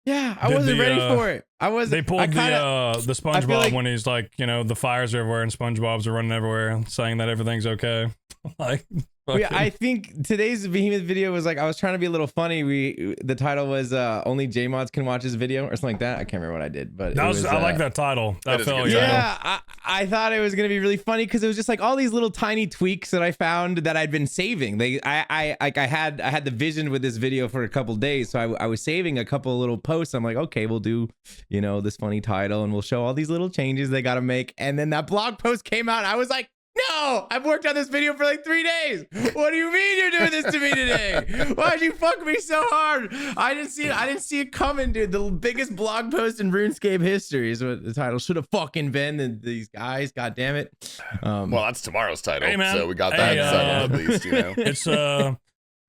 Yeah, I wasn't ready for it. They pulled the SpongeBob like, when he's like, you know, the fires are everywhere and SpongeBob's are running everywhere, saying that everything's okay. Like, yeah, I think today's Behemoth video was like, I was trying to be a little funny. The title was only JMods can watch this video or something like that. I can't remember what I did, but I like that title. Yeah, I thought it was gonna be really funny because it was just like all these little tiny tweaks that I found that I'd been saving. I had the vision with this video for a couple days, so I was saving a couple little posts. I'm like, okay, we'll do, you know, this funny title and we'll show all these little changes they got to make. And then that blog post came out. I was like, no, I've worked on this video for like 3 days. What do you mean you're doing this to me today? Why'd you fuck me so hard? I didn't see it coming, dude. The biggest blog post in RuneScape history is what the title should have fucking been. And these guys, god damn it. Well, that's tomorrow's title. Hey, man. So we got that settled at least, you know. It's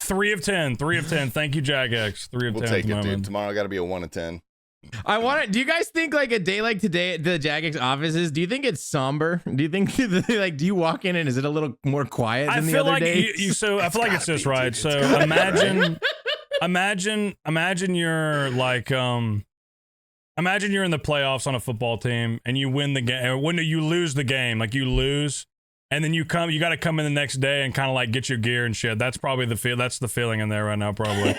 3 of 10. 3 of 10. Thank you, Jagex. 3 of 10. We'll take it, dude. Tomorrow got to be a 1 of 10. Do you guys think like a day like today at the Jagex offices, do you think it's somber? Do you think like, do you walk in and is it a little more quiet than the other days? I feel like it's just right. So imagine you're like, imagine you're in the playoffs on a football team and you win the game, or when you lose the game, like you lose. And then you got to come in the next day and kind of like get your gear and shit. That's probably that's the feeling in there right now, probably.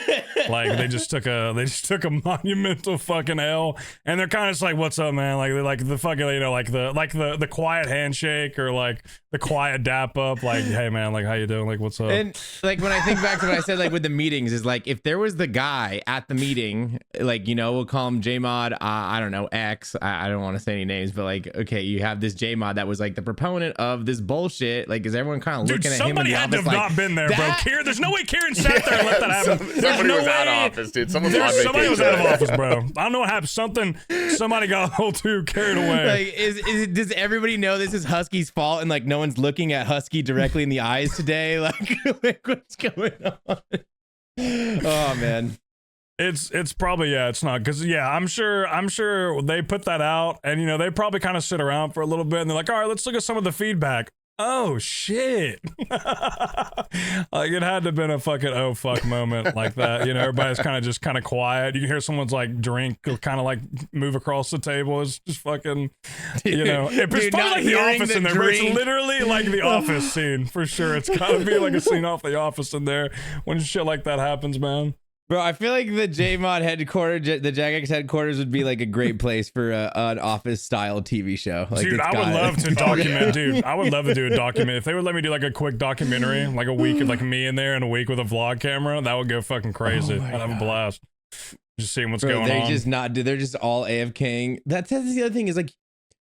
Like they just took a monumental fucking L, and they're kind of just like, "What's up, man?" Like the fucking, you know, like the quiet handshake or like the quiet dap up, like, "Hey, man, like how you doing? Like what's up?" And like when I think back to what I said, like with the meetings, is like if there was the guy at the meeting, like, you know, we'll call him JMod, I don't know, X. I don't want to say any names, but like, okay, you have this JMod that was like the proponent of this bullshit bullshit. Like, is everyone kind of Dude, looking at him? Somebody had to have not been there, bro. Kieran, there's no way Kieran sat there and let that happen. Somebody was out of office, dude. Somebody was out of office, bro. I don't know what happened. Somebody got a little too carried away. Like, does everybody know this is Husky's fault and like no one's looking at Husky directly in the eyes today? Like what's going on? Oh man. It's probably, yeah, it's not, because yeah, I'm sure they put that out, and you know, they probably kind of sit around for a little bit and they're like, all right, let's look at some of the feedback. Oh shit. Like, it had to have been a fucking oh fuck moment like that, you know. Everybody's kind of quiet. You can hear someone's like drink kind of like move across the table. It's just fucking, you know, it's probably like The Office in there, but it's literally like The Office scene for sure. It's gotta be like a scene off The Office in there when shit like that happens, man. Bro, I feel like the JMod headquarters, the Jagex headquarters would be like a great place for an office style TV show. Like, dude, I would love to document, dude. I would love to do a document. If they would let me do like a quick documentary, like a week of like me in there and a week with a vlog camera, that would go fucking crazy. I'd have a blast. Just seeing what's going on. They're just all AFKing. That's the other thing is like,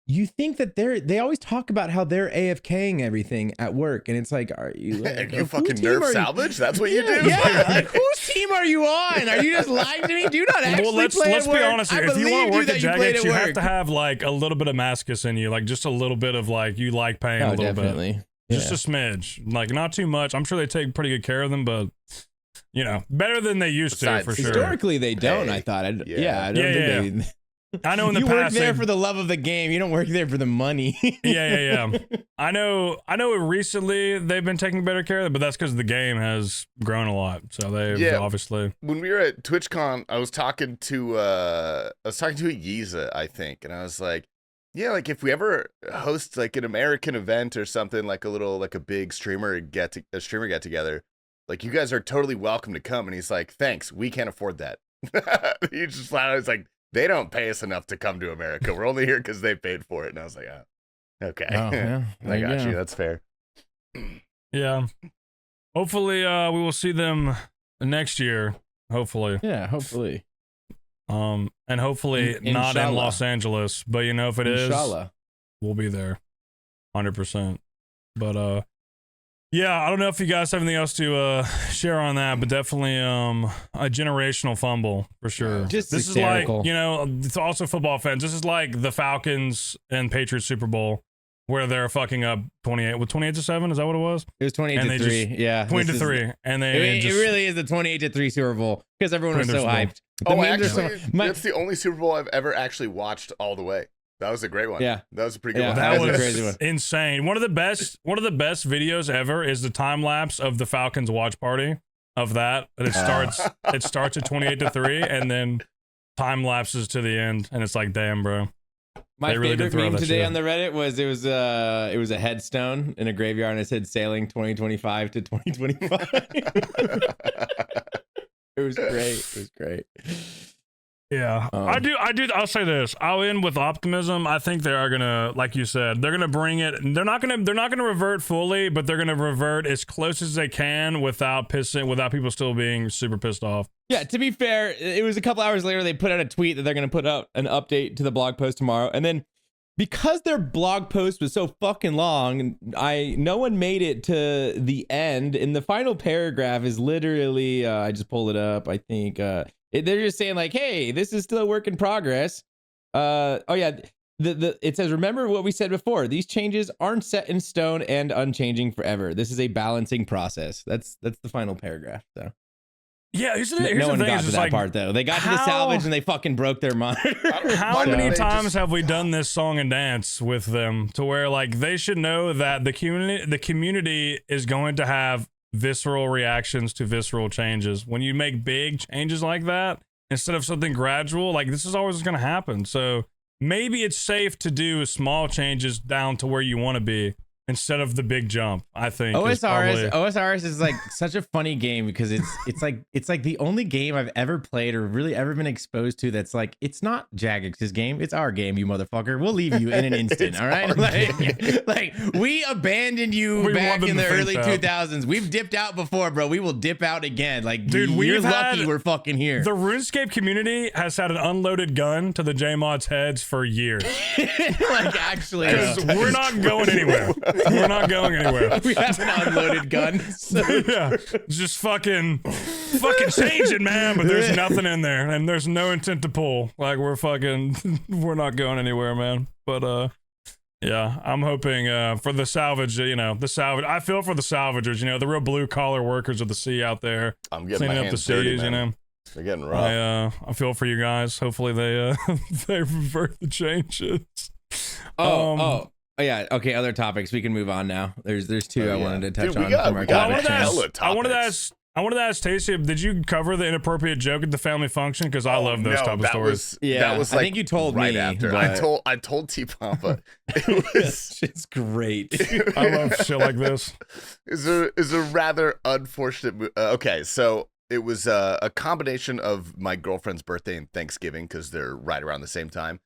you think that they always talk about how they're AFKing everything at work, and it's like, are you like, you fucking nerf salvage? That's what you do? Yeah, like, whose team are you on? Are you just lying to me? Do you not actually play let's be honest here. If you want to work at Jagex, you have work. to have like a little bit of Mascus in you, like just a little bit of like, you like pain a little bit. Just a smidge, like not too much. I'm sure they take pretty good care of them, but you know, better than they used to, for sure. Historically, they don't. I thought. I don't think they. I know in the you past work there for the love of the game. You don't work there for the money. yeah. I know recently they've been taking better care of it, but that's because the game has grown a lot. So they've obviously. When we were at TwitchCon, I was talking to a Yiza, I think, and I was like, yeah, like if we ever host like an American event or something, like a big streamer get together, like you guys are totally welcome to come. And he's like, thanks, we can't afford that. He just flat out was like, they don't pay us enough to come to America. We're only here because they paid for it. And I was like, oh, okay. Oh, yeah. I got you. That's fair. Yeah. Hopefully, we will see them next year. Hopefully. Yeah, hopefully. And hopefully not in Los Angeles. But, you know, if it is, we'll be there. 100%. But, yeah, I don't know if you guys have anything else to share on that, but definitely a generational fumble for sure. Just this hysterical. Is like, you know, it's also football fans. This is like the Falcons and Patriots Super Bowl where they're fucking up 28-7. Is that what it was? It was 28-3. Yeah, 20-3, and they it really is the 28-3 Super Bowl because everyone was so hyped. That's the only Super Bowl I've ever actually watched all the way. That was a great one. Yeah, that was a pretty good one. That was a crazy one. Insane. One of the best videos ever is the time lapse of the Falcons watch party of that. And it starts at 28-3, and then time lapses to the end, and it's like, damn, bro. My favorite meme today on the Reddit was it was a headstone in a graveyard, and it said sailing 2025 to 2025. It was great. It was great. Yeah, I'll say this. I'll end with optimism. I think they are gonna, like you said, they're gonna bring it. They're not gonna revert fully, but they're gonna revert as close as they can without people still being super pissed off. Yeah, to be fair, it was a couple hours later they put out a tweet that they're gonna put out an update to the blog post tomorrow, and then because their blog post was so fucking long, no one made it to the end, and the final paragraph is literally I just pulled it up. I think they're just saying like, hey, this is still a work in progress. It says, remember what we said before, these changes aren't set in stone and unchanging forever. This is a balancing process. That's the final paragraph. So yeah, here's no one got to that part though. They got to the salvage and they fucking broke their monitor. How many times have we done this song and dance with them to where like they should know that the community is going to have visceral reactions to visceral changes. When you make big changes like that instead of something gradual, like this is always going to happen. So maybe it's safe to do small changes down to where you want to be instead of the big jump. I think OSRS is like such a funny game because it's like the only game I've ever played or really ever been exposed to that's like, it's not Jagex's game, it's our game, you motherfucker. We'll leave you in an instant. All right, like we abandoned you back in the early 2000s. We've dipped out before, bro. We will dip out again. Like, dude, you're lucky we're fucking here. The RuneScape community has had an unloaded gun to the JMod's heads for years. Like, actually, we're not going anywhere. We're not going anywhere. We have an unloaded gun. So Yeah, just fucking change it, man. But there's nothing in there, and there's no intent to pull. Like we're not going anywhere, man. But yeah, I'm hoping for the salvage. I feel for the salvagers. The real blue collar workers of the sea out there. I'm getting my cleaning up the hands dirty, seas. man. They're getting rough. I feel for you guys. Hopefully they they revert the changes. Oh yeah. Okay. Other topics. We can move on now. There's two I wanted to touch on. I wanted to ask Tacey, did you cover the inappropriate joke at the family function? Because I love those type of stories. That was like I think you told right me after. but... I told T Papa. It was it's great. I love shit like this. Is a rather unfortunate. Okay, so it was a combination of my girlfriend's birthday and Thanksgiving because they're right around the same time.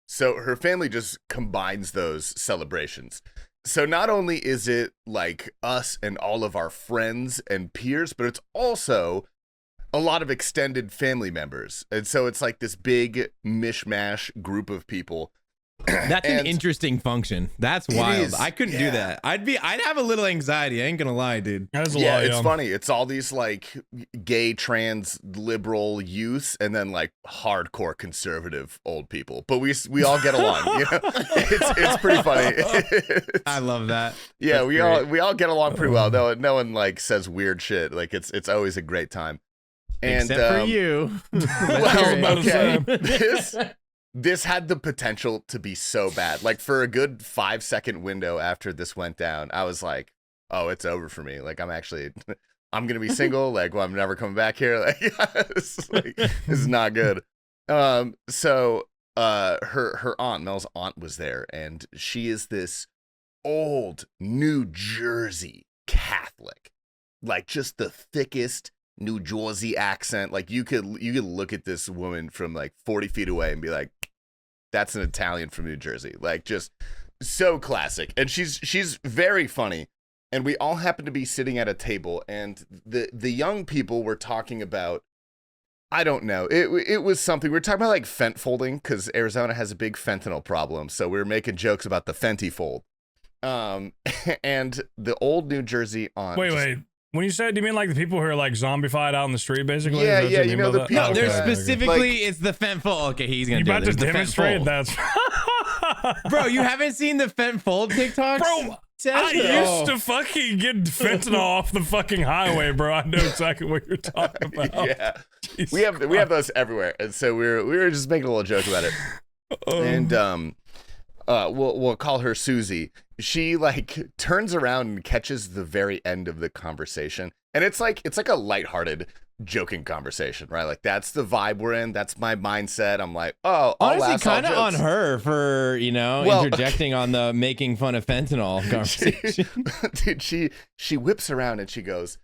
So her family just combines those celebrations. So not only is it like us and all of our friends and peers, but it's also a lot of extended family members. And so it's like this big mishmash group of people. That's an interesting function. That's wild. I couldn't do that. I'd have a little anxiety. I ain't gonna lie, dude. It's funny. It's all these like gay, trans, liberal youths, and then like hardcore conservative old people. But we all get along. It's pretty funny. I love that. Yeah, we all get along pretty well. No one like says weird shit. Like it's always a great time. And, except for you. Well, okay. This had the potential to be so bad. Like for a good 5-second window after this went down, I was like, "Oh, it's over for me. Like I'm gonna be single. Like, well, I'm never coming back here. Like, this is not good." So her aunt, Mel's aunt, was there, and she is this old New Jersey Catholic, like just the thickest New Jersey accent. Like you could look at this woman from like 40 feet away and be like, that's an Italian from New Jersey. Like just so classic. And she's very funny. And we all happened to be sitting at a table, and the young people were talking about, I don't know, it was something. We were talking about like fent folding because Arizona has a big fentanyl problem. So we were making jokes about the fenty fold. And the old New Jersey aunt. Wait. When you say, do you mean like the people who are like zombified out in the street, basically? Yeah, you know the people. No, there's specifically it's the fentfold. Okay, he's gonna. You about to demonstrate that? Bro, you haven't seen the fentfold TikToks? Bro, I used to fucking get fentanyl off the fucking highway, bro. I know exactly what you're talking about. Yeah, we have those everywhere, and so we were just making a little joke about it. And we'll call her Susie. She like turns around and catches the very end of the conversation, and it's like a lighthearted, joking conversation, right? Like that's the vibe we're in. That's my mindset. I'm like, oh, honestly, kind of on her for interjecting on the making fun of fentanyl conversation. Dude, she whips around and she goes,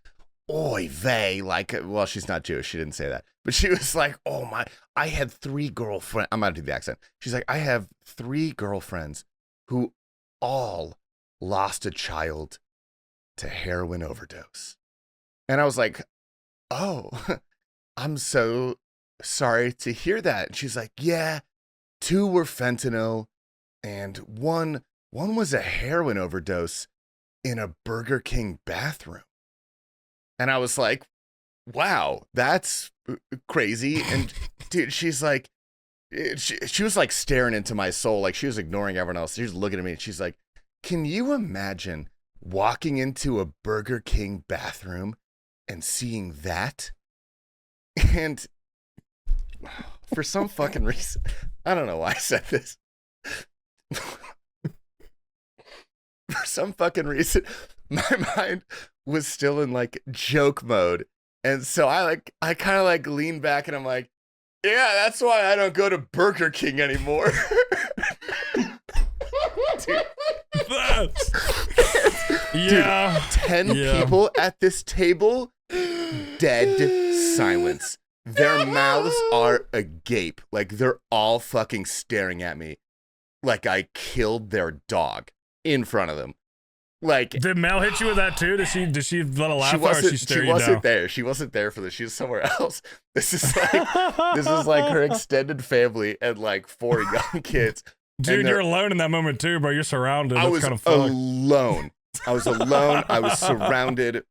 "Oy vey!" Like, well, she's not Jewish. She didn't say that, but she was like, "Oh my, I had 3 girlfriends." I'm gonna do the accent. She's like, "I have 3 girlfriends who all lost a child to heroin overdose." And I was like, "Oh, I'm so sorry to hear that." And she's like, "Yeah, 2 were fentanyl, and one was a heroin overdose in a Burger King bathroom." And I was like, "Wow, that's crazy." And dude, she's like, she was like staring into my soul, like she was ignoring everyone else. She was looking at me, and she's like, "Can you imagine walking into a Burger King bathroom and seeing that?" And for some fucking reason, I don't know why I said this. For some fucking reason, my mind was still in like joke mode. And so I kind of like lean back and I'm like, "Yeah, that's why I don't go to Burger King anymore." Dude. Yeah. Dude, 10 people at this table, dead silence. Their mouths are agape. Like they're all fucking staring at me like I killed their dog in front of them. Like, did Mel hit you with that too? Did she let a laugh out, or she stare you down? She wasn't there. She wasn't there for this. She was somewhere else. This is like her extended family and like 4 young kids Dude, you're alone in that moment too, bro. You're surrounded. I was alone. I was alone. I was surrounded.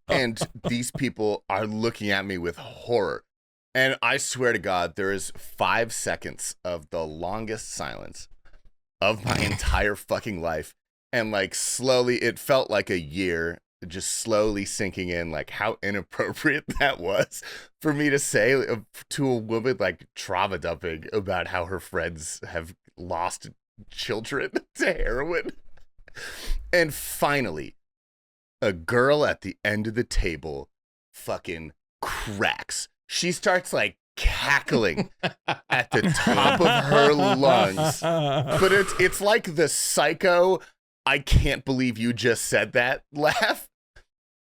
And these people are looking at me with horror. And I swear to God, there is 5 seconds of the longest silence of my entire fucking life. And like slowly, it felt like a year, just slowly sinking in, like how inappropriate that was for me to say to a woman, like trauma dumping about how her friends have lost children to heroin. And finally, a girl at the end of the table fucking cracks. She starts like cackling at the top of her lungs. But it's like the psycho, I can't believe you just said that laugh.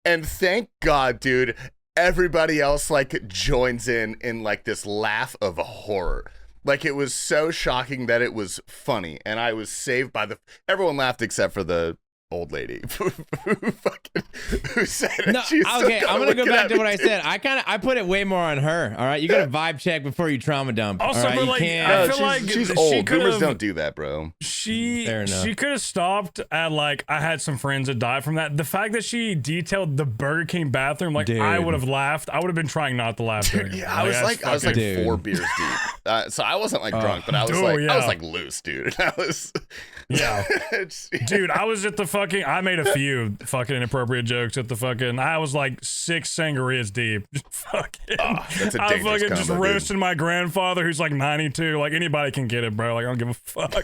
And thank God, dude, everybody else like joins in like this laugh of horror. Like it was so shocking that it was funny, and I was saved by everyone laughed except for the old lady who said it. No, okay, I'm gonna go back to what I said. I put it way more on her. All right, you gotta vibe check before you trauma dump. Also, right? but like, I feel like she's old. Boomers don't do that, bro. She could have stopped at like, I had some friends that died from that. The fact that she detailed the Burger King bathroom, like, dude, I would have laughed. I would have been trying not to laugh. Dude, yeah, I was like dude, 4 beers deep. So I wasn't like drunk, but I was I was like loose, dude. I was dude, I was at the fucking, I made a few fucking inappropriate jokes at the fucking, I was like 6 sangarias deep. Fucking, that's a I fucking combo, just roasting my grandfather who's like 92. Like anybody can get it, bro. Like I don't give a fuck.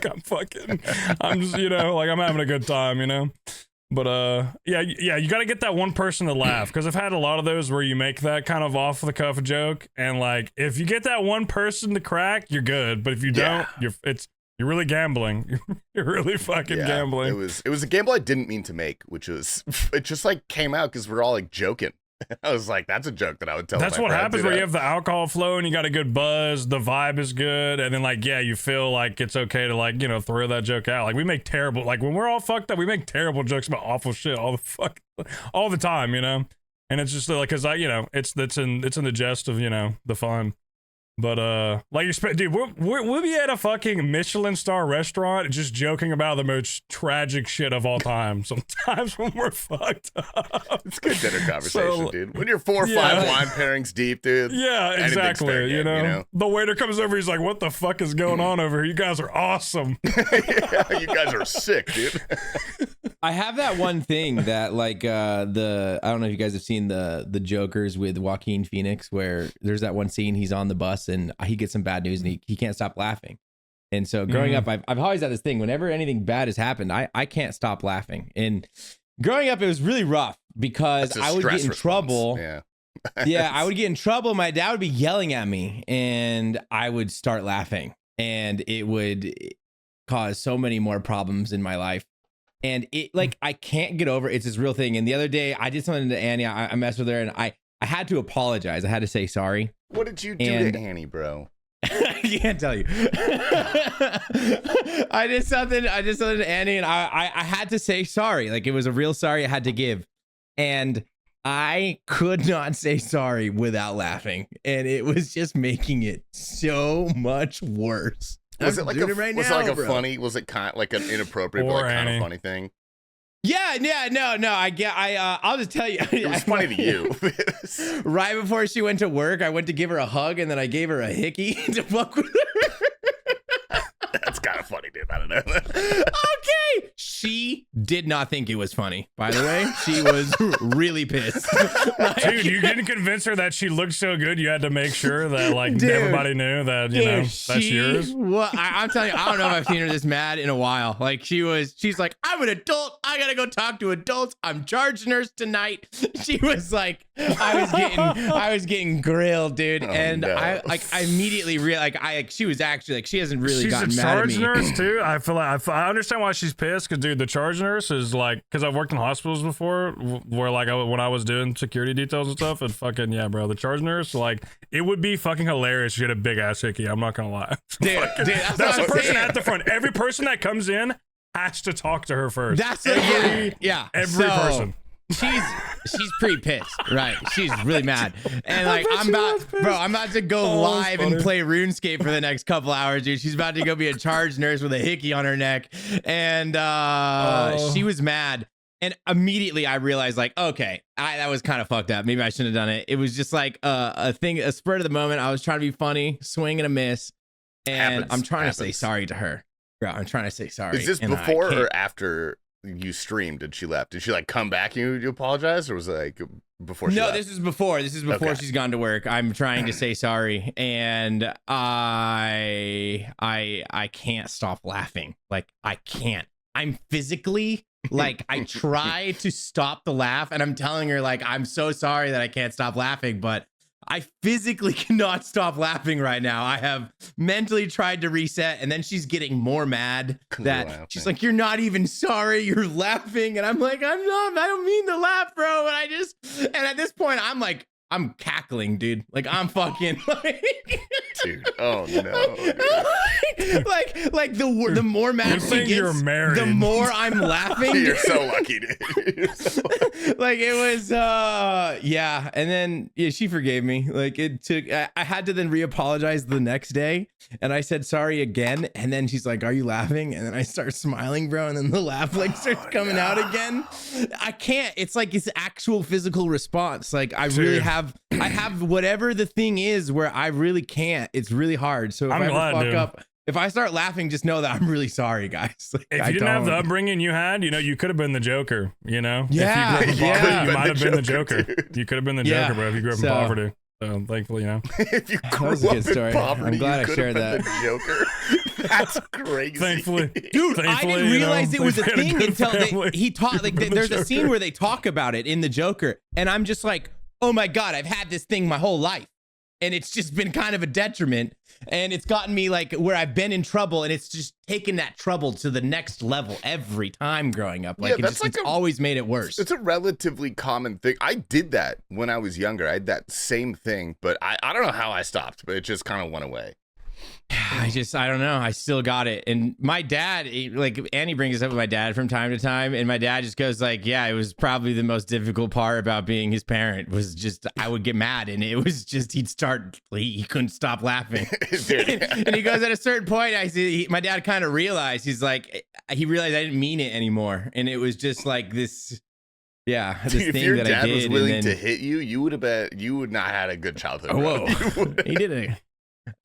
I'm just, you know, like I'm having a good time, you know. But yeah, you got to get that one person to laugh, because I've had a lot of those where you make that kind of off the cuff joke, and like if you get that one person to crack, you're good. But if you don't, you're really gambling. You're really fucking gambling. It was a gamble I didn't mean to make, which was, it just like came out because we're all like joking. I was like, that's a joke that I would tell. That's what happens when you have the alcohol flow and you got a good buzz, the vibe is good, and then like, yeah, you feel like it's okay to like, you know, throw that joke out. Like we make terrible, like when we're all fucked up, we make terrible jokes about awful shit all the time, you know. And it's just like, cause you know, it's in the jest of, you know, the fun. But like, dude, we'll be at a fucking Michelin star restaurant just joking about the most tragic shit of all time. Sometimes when we're fucked up, it's good dinner conversation, dude. When you're 4 or 5 wine pairings deep, dude. Yeah, exactly. You know, the waiter comes over, he's like, "What the fuck is going on over here? You guys are awesome." Yeah, you guys are sick, dude. I have that one thing that like I don't know if you guys have seen the Jokers with Joaquin Phoenix, where there's that one scene he's on the bus and he gets some bad news and he can't stop laughing. And so growing up, I've always had this thing, whenever anything bad has happened, I can't stop laughing. And growing up, it was really rough because I would get in trouble. Yeah, I would get in trouble. My dad would be yelling at me and I would start laughing, and it would cause so many more problems in my life. And it, like, I can't get over it. It's this real thing. And the other day I did something to Annie. I messed with her and I had to apologize. I had to say sorry. What did you do to Annie, bro? I can't tell you. I did something to Annie, and I had to say sorry. Like, it was a real sorry I had to give. And I could not say sorry without laughing. And it was just making it so much worse. Was it like a funny, was it kind of like an inappropriate but like kind of funny thing? Yeah, no. I'll just tell you. It was funny to you. Right before she went to work, I went to give her a hug, and then I gave her a hickey to fuck with her. That's kind of funny, dude. I don't know. Okay. She did not think it was funny, by the way. She was really pissed. Like, dude, you didn't convince her that she looked so good. You had to make sure that like everybody knew that, you know, that's yours. Well, I'm telling you, I don't know if I've seen her this mad in a while. Like, she's like, I'm an adult. I gotta go talk to adults. I'm charge nurse tonight. She was like, I was getting grilled, dude. And no. I immediately realized, she was actually like, she hasn't really gotten mad at me. She's a charge nurse too. I feel like I understand why she's pissed, because dude, the charge nurse is like, because I've worked in hospitals before where like when I was doing security details and stuff, and fucking yeah, bro, the charge nurse, like, it would be fucking hilarious if she had a big ass hickey. I'm not gonna lie. Dude, that's the person at the front. Every person that comes in has to talk to her first. That's every person. she's pretty pissed, right? She's really mad, and like I'm about to go live and play RuneScape for the next couple hours, dude. She's about to go be a charge nurse with a hickey on her neck, and she was mad. And immediately I realized, like, okay, that was kind of fucked up. Maybe I shouldn't have done it. It was just like a spur of the moment. I was trying to be funny, swing and a miss, and I'm trying to say sorry to her. Bro, I'm trying to say sorry. Is this before or after you streamed and she left? Did she like come back and you apologize, or was it like before? No, this is before. This is before she's gone to work. I'm trying to say sorry, and I can't stop laughing. Like I can't. I'm physically. Like I try to stop the laugh, and I'm telling her like I'm so sorry that I can't stop laughing, but I physically cannot stop laughing right now. I have mentally tried to reset, and then she's getting more mad that she's like, "You're not even sorry, you're laughing," and I'm like, "I'm not. I don't mean to laugh, bro." And at this point, I'm like, I'm cackling, dude. Like I'm fucking like, dude. Oh no. Dude. like the more mad she gets, the more I'm laughing. You're so lucky, dude. Like it was, yeah. And then she forgave me. Like it took. I had to then re-apologize the next day, and I said sorry again. And then she's like, "Are you laughing?" And then I start smiling, bro. And then the laugh like starts coming out again. I can't. It's like it's actual physical response. Like I really have. I have whatever the thing is where I really can't. It's really hard. So if I ever fuck up, if I start laughing, just know that I'm really sorry, guys. Like, if you didn't have the upbringing you had, you know, you could have been the Joker. You know, yeah, if you grew up in poverty, you might have been the Joker. You could have been the Joker, bro. If you grew up in poverty. So thankfully, you know. If you grew up in poverty, I'm glad I shared that. The Joker. That's crazy. Thankfully, dude, I didn't realize it was a thing until he taught. Like, there's a scene where they talk about it in the Joker, and I'm just like, oh my God, I've had this thing my whole life. And it's just been kind of a detriment. And it's gotten me like where I've been in trouble. And it's just taken that trouble to the next level every time growing up. Like, it's always made it worse. It's a relatively common thing. I did that when I was younger. I had that same thing. But I don't know how I stopped. But it just kind of went away. I don't know. I still got it. And my dad, like Annie brings this up with my dad from time to time. And my dad just goes like, yeah, it was probably the most difficult part about being his parent was just, I would get mad. And it was just, he couldn't stop laughing. And he goes at a certain point, my dad kind of realized, he realized I didn't mean it anymore. And it was just like this. Yeah, this if thing your that dad I did, was willing to hit you, you would not had a good childhood. Whoa, he did it.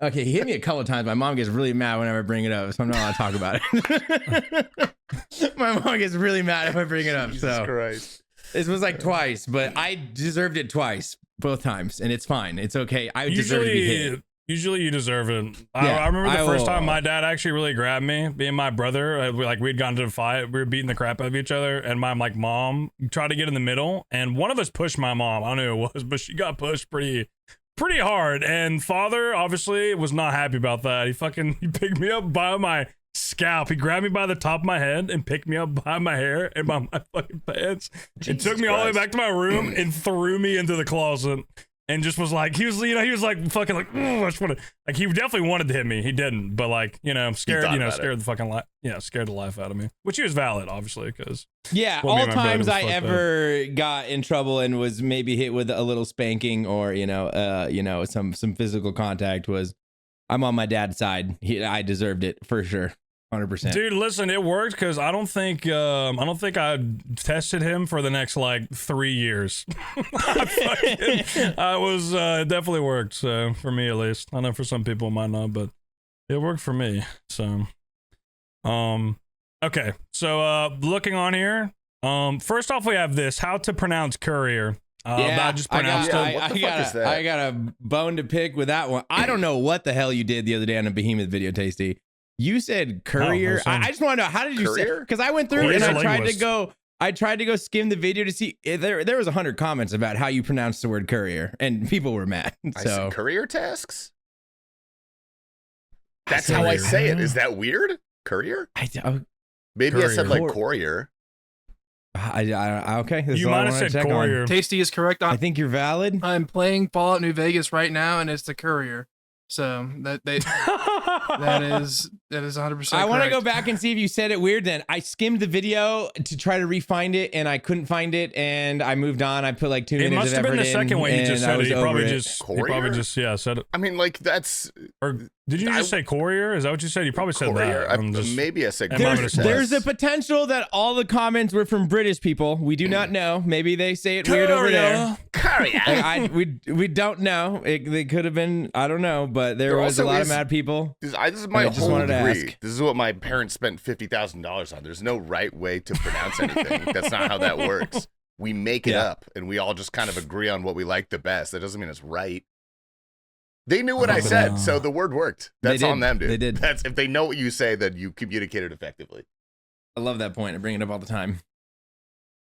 Okay, he hit me a couple of times. My mom gets really mad whenever I bring it up, so I'm not allowed to talk about it. My mom gets really mad if I bring it up. Jesus Christ. This was like twice, but I deserved it twice, both times, and it's fine. It's okay. I deserve to be hit. Usually you deserve it. Yeah, I remember the first time my dad actually really grabbed me and my brother. We'd gotten into a fight. We were beating the crap out of each other, and my mom tried to get in the middle, and one of us pushed my mom. I don't know who it was, but she got pushed pretty hard, and father obviously was not happy about that. He picked me up by my scalp. He grabbed me by the top of my head and picked me up by my hair and by my fucking pants. And took me all the way back to my room and threw me into the closet. And just was like, he was like fucking like, I just want to, like, he definitely wanted to hit me. He didn't, but like, scared the life out of me, which he was valid, obviously, because all times I ever got in trouble and was maybe hit with a little spanking or some physical contact I'm on my dad's side. I deserved it for sure. 100%. Dude, listen, it worked because I don't think I tested him for the next like 3 years. I was it definitely worked. So for me at least, I know for some people it might not, but it worked for me. So, okay. So looking on here, first off we have this: how to pronounce courier. I just pronounced it. I got a bone to pick with that one. I don't know what the hell you did the other day on a Behemoth video, Tasty. You said courier. I just want to know, how did you say? Because I went through and I tried to go skim the video to see. There was 100 comments about how you pronounce the word courier, and people were mad. So I said courier tasks. That's how I say it. Is that weird? Courier? Maybe courier. I said like courier. Okay. You might have said courier. Tasty is correct. I think you're valid. I'm playing Fallout New Vegas right now, and it's the courier. So that they That is 100%. I want to go back and see if you said it weird. Then I skimmed the video to try to re-find it, and I couldn't find it, and I moved on. I put like 2 minutes of effort in. It must have been the second way you just said it. You probably just said it. I mean, like that's. Or did you just say courier? Is that what you said? You probably said courier. that. Maybe I said. There's a potential that all the comments were from British people. We do not know. Maybe they say it weird over there. Courier. We don't know. They could have been. I don't know, but there was a lot of mad people. This is my whole degree. This is what my parents spent $50,000 on. There's no right way to pronounce anything. That's not how that works. We make it up, and we all just kind of agree on what we like the best. That doesn't mean it's right. They knew what I said, so the word worked. That's on them, dude. They did. That's if they know what you say, then you communicated effectively. I love that point. I bring it up all the time.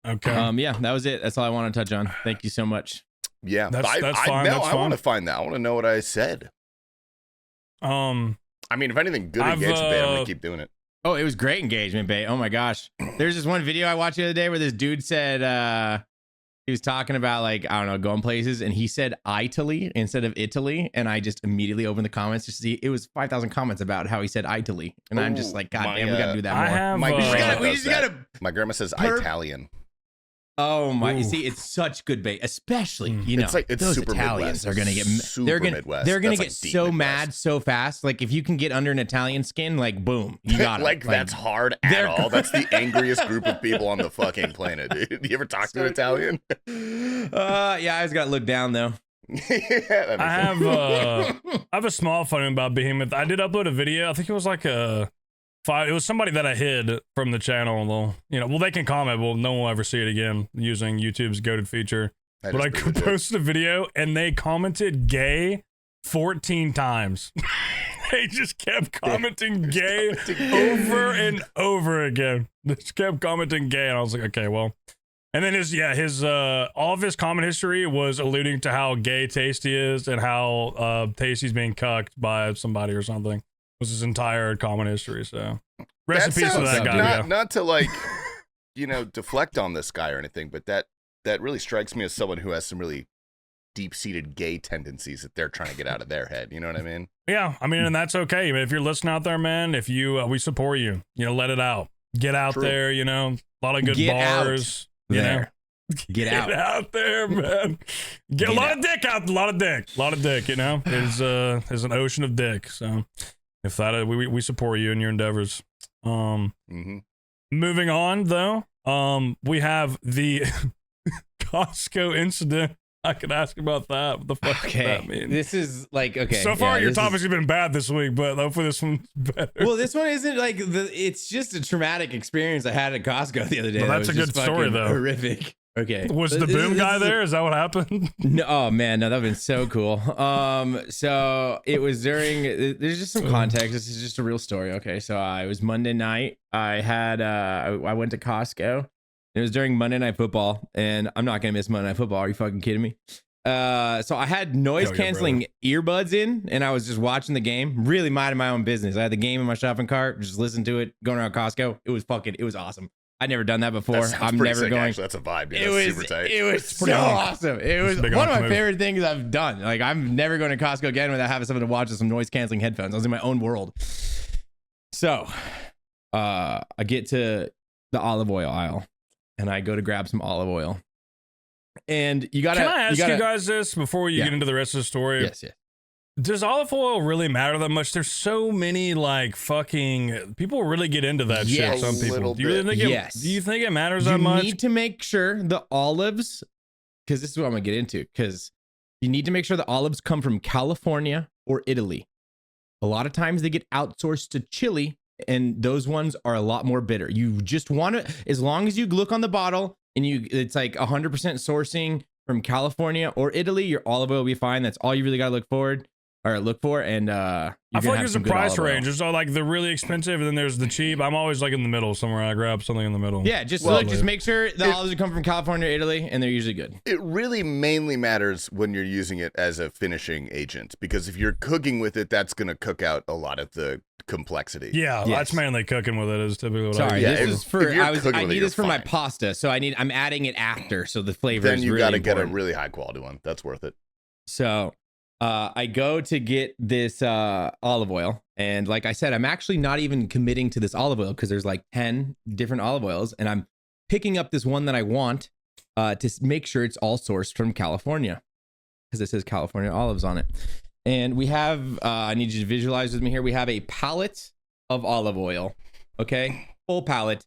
Okay. Yeah, that was it. That's all I want to touch on. Thank you so much. Yeah, that's fine. I want to find that. I want to know what I said. I mean, if anything, good engagement, I'm gonna keep doing it. Oh, it was great engagement, babe. Oh my gosh. There's this one video I watched the other day where this dude said he was talking about like, I don't know, going places, and he said Italy instead of Italy, and I just immediately opened the comments to see it was 5,000 comments about how he said Italy, and I'm just like, God damn, we gotta do that more. My grandma says Italian. Oh my! You see, it's such good bait, especially it's like those super Italians Midwest. are gonna get they're gonna get so mad so fast. Like if you can get under an Italian skin, like boom, you got like that's hard at all. That's the angriest group of people on the fucking planet, dude. You ever talk to an Italian? Yeah, I just got to look down though. Yeah, I have a small funny about Behemoth. I did upload a video. I think it was like it was somebody that I hid from the channel. They can comment. Well, no one will ever see it again using YouTube's goated feature. But I posted a video and they commented gay 14 times. They just kept commenting gay over and over again. They just kept commenting gay, and I was like, okay, well. And then his all of his comment history was alluding to how gay Tasty is and how Tasty's being cucked by somebody or something. Was his entire comment history. So rest in peace to that guy. Not to like, deflect on this guy or anything, but that really strikes me as someone who has some really deep-seated gay tendencies that they're trying to get out of their head. You know what I mean? Yeah, I mean, and that's okay. I mean, if you're listening out there, man, if you we support you. Let it out. Get out there. A lot of good bars. Get out out there, man. Get a lot of dick out. A lot of dick. There's an ocean of dick. So. If that we support you in your endeavors. Moving on though, we have the Costco incident. I could ask about that. What the fuck does that mean? This is like So far, your topics have been bad this week, but hopefully this one's better. Well, this one isn't like it's just a traumatic experience I had at Costco the other day. Well, that's a good story though. Horrific. Okay. Was the boom guy there? Is that what happened? No, oh man, no, that would have been so cool. So it was during. There's just some context. This is just a real story. Okay, so it was Monday night. I had I went to Costco. It was during Monday Night Football, and I'm not gonna miss Monday Night Football. Are you fucking kidding me? So I had noise canceling earbuds in, and I was just watching the game, really minding my own business. I had the game in my shopping cart, just listening to it, going around Costco. It was awesome. I'd never done that before. I'm never sick, going. Actually, that's a vibe. Dude. That's super tight. It was so awesome. It was one of my favorite things I've done. Like I'm never going to Costco again without having something to watch with some noise canceling headphones. I was in my own world. So, I get to the olive oil aisle, and I go to grab some olive oil. And you gotta. Can I ask you guys this before you get into the rest of the story? Yes. Does olive oil really matter that much? There's so many like fucking people really get into that shit. Some people. Do you really think do you think it matters that much? You need to make sure the olives, because this is what I'm gonna get into, because you need to make sure the olives come from California or Italy. A lot of times they get outsourced to Chile, and those ones are a lot more bitter. You just want to, as long as you look on the bottle and it's like 100% sourcing from California or Italy, your olive oil will be fine. That's all you really gotta look for, and I feel like there's a price range. There's like the really expensive, and then there's the cheap. I'm always like in the middle somewhere. I grab something in the middle. Yeah, just make sure the olives come from California or Italy, and they're usually good. It really mainly matters when you're using it as a finishing agent, because if you're cooking with it, that's going to cook out a lot of the complexity. Yeah, that's mainly cooking with it is typically what Sorry, I this is for I need this for my pasta, so I'm adding it after, so the flavor. Then is you really got to get a important. really high quality one. That's worth it. So I go to get this olive oil, and like I said, I'm actually not even committing to this olive oil because there's like 10 different olive oils, and I'm picking up this one that I want to make sure it's all sourced from California because it says California olives on it. And we have, I need you to visualize with me here. We have a pallet of olive oil. Okay, full pallet.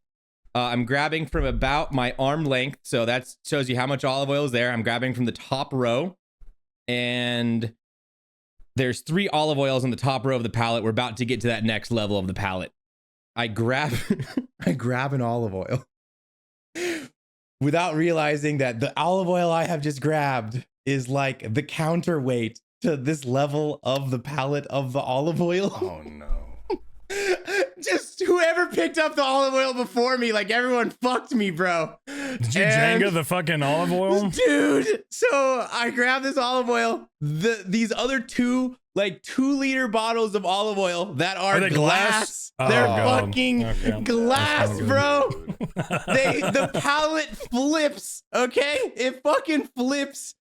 I'm grabbing from about my arm length, so that shows you how much olive oil is there. I'm grabbing from the top row, and there's 3 olive oils on the top row of the pallet. We're about to get to that next level of the pallet. I grab an olive oil without realizing that the olive oil I have just grabbed is like the counterweight to this level of the pallet of the olive oil. Oh no. Just whoever picked up the olive oil before me, like everyone fucked me, bro. Did you Jenga the fucking olive oil? Dude, so I grabbed this olive oil. These other 2 like 2-liter bottles of olive oil that are they glass. Oh, They're God. fucking glass, bro. The pallet flips, okay? It fucking flips.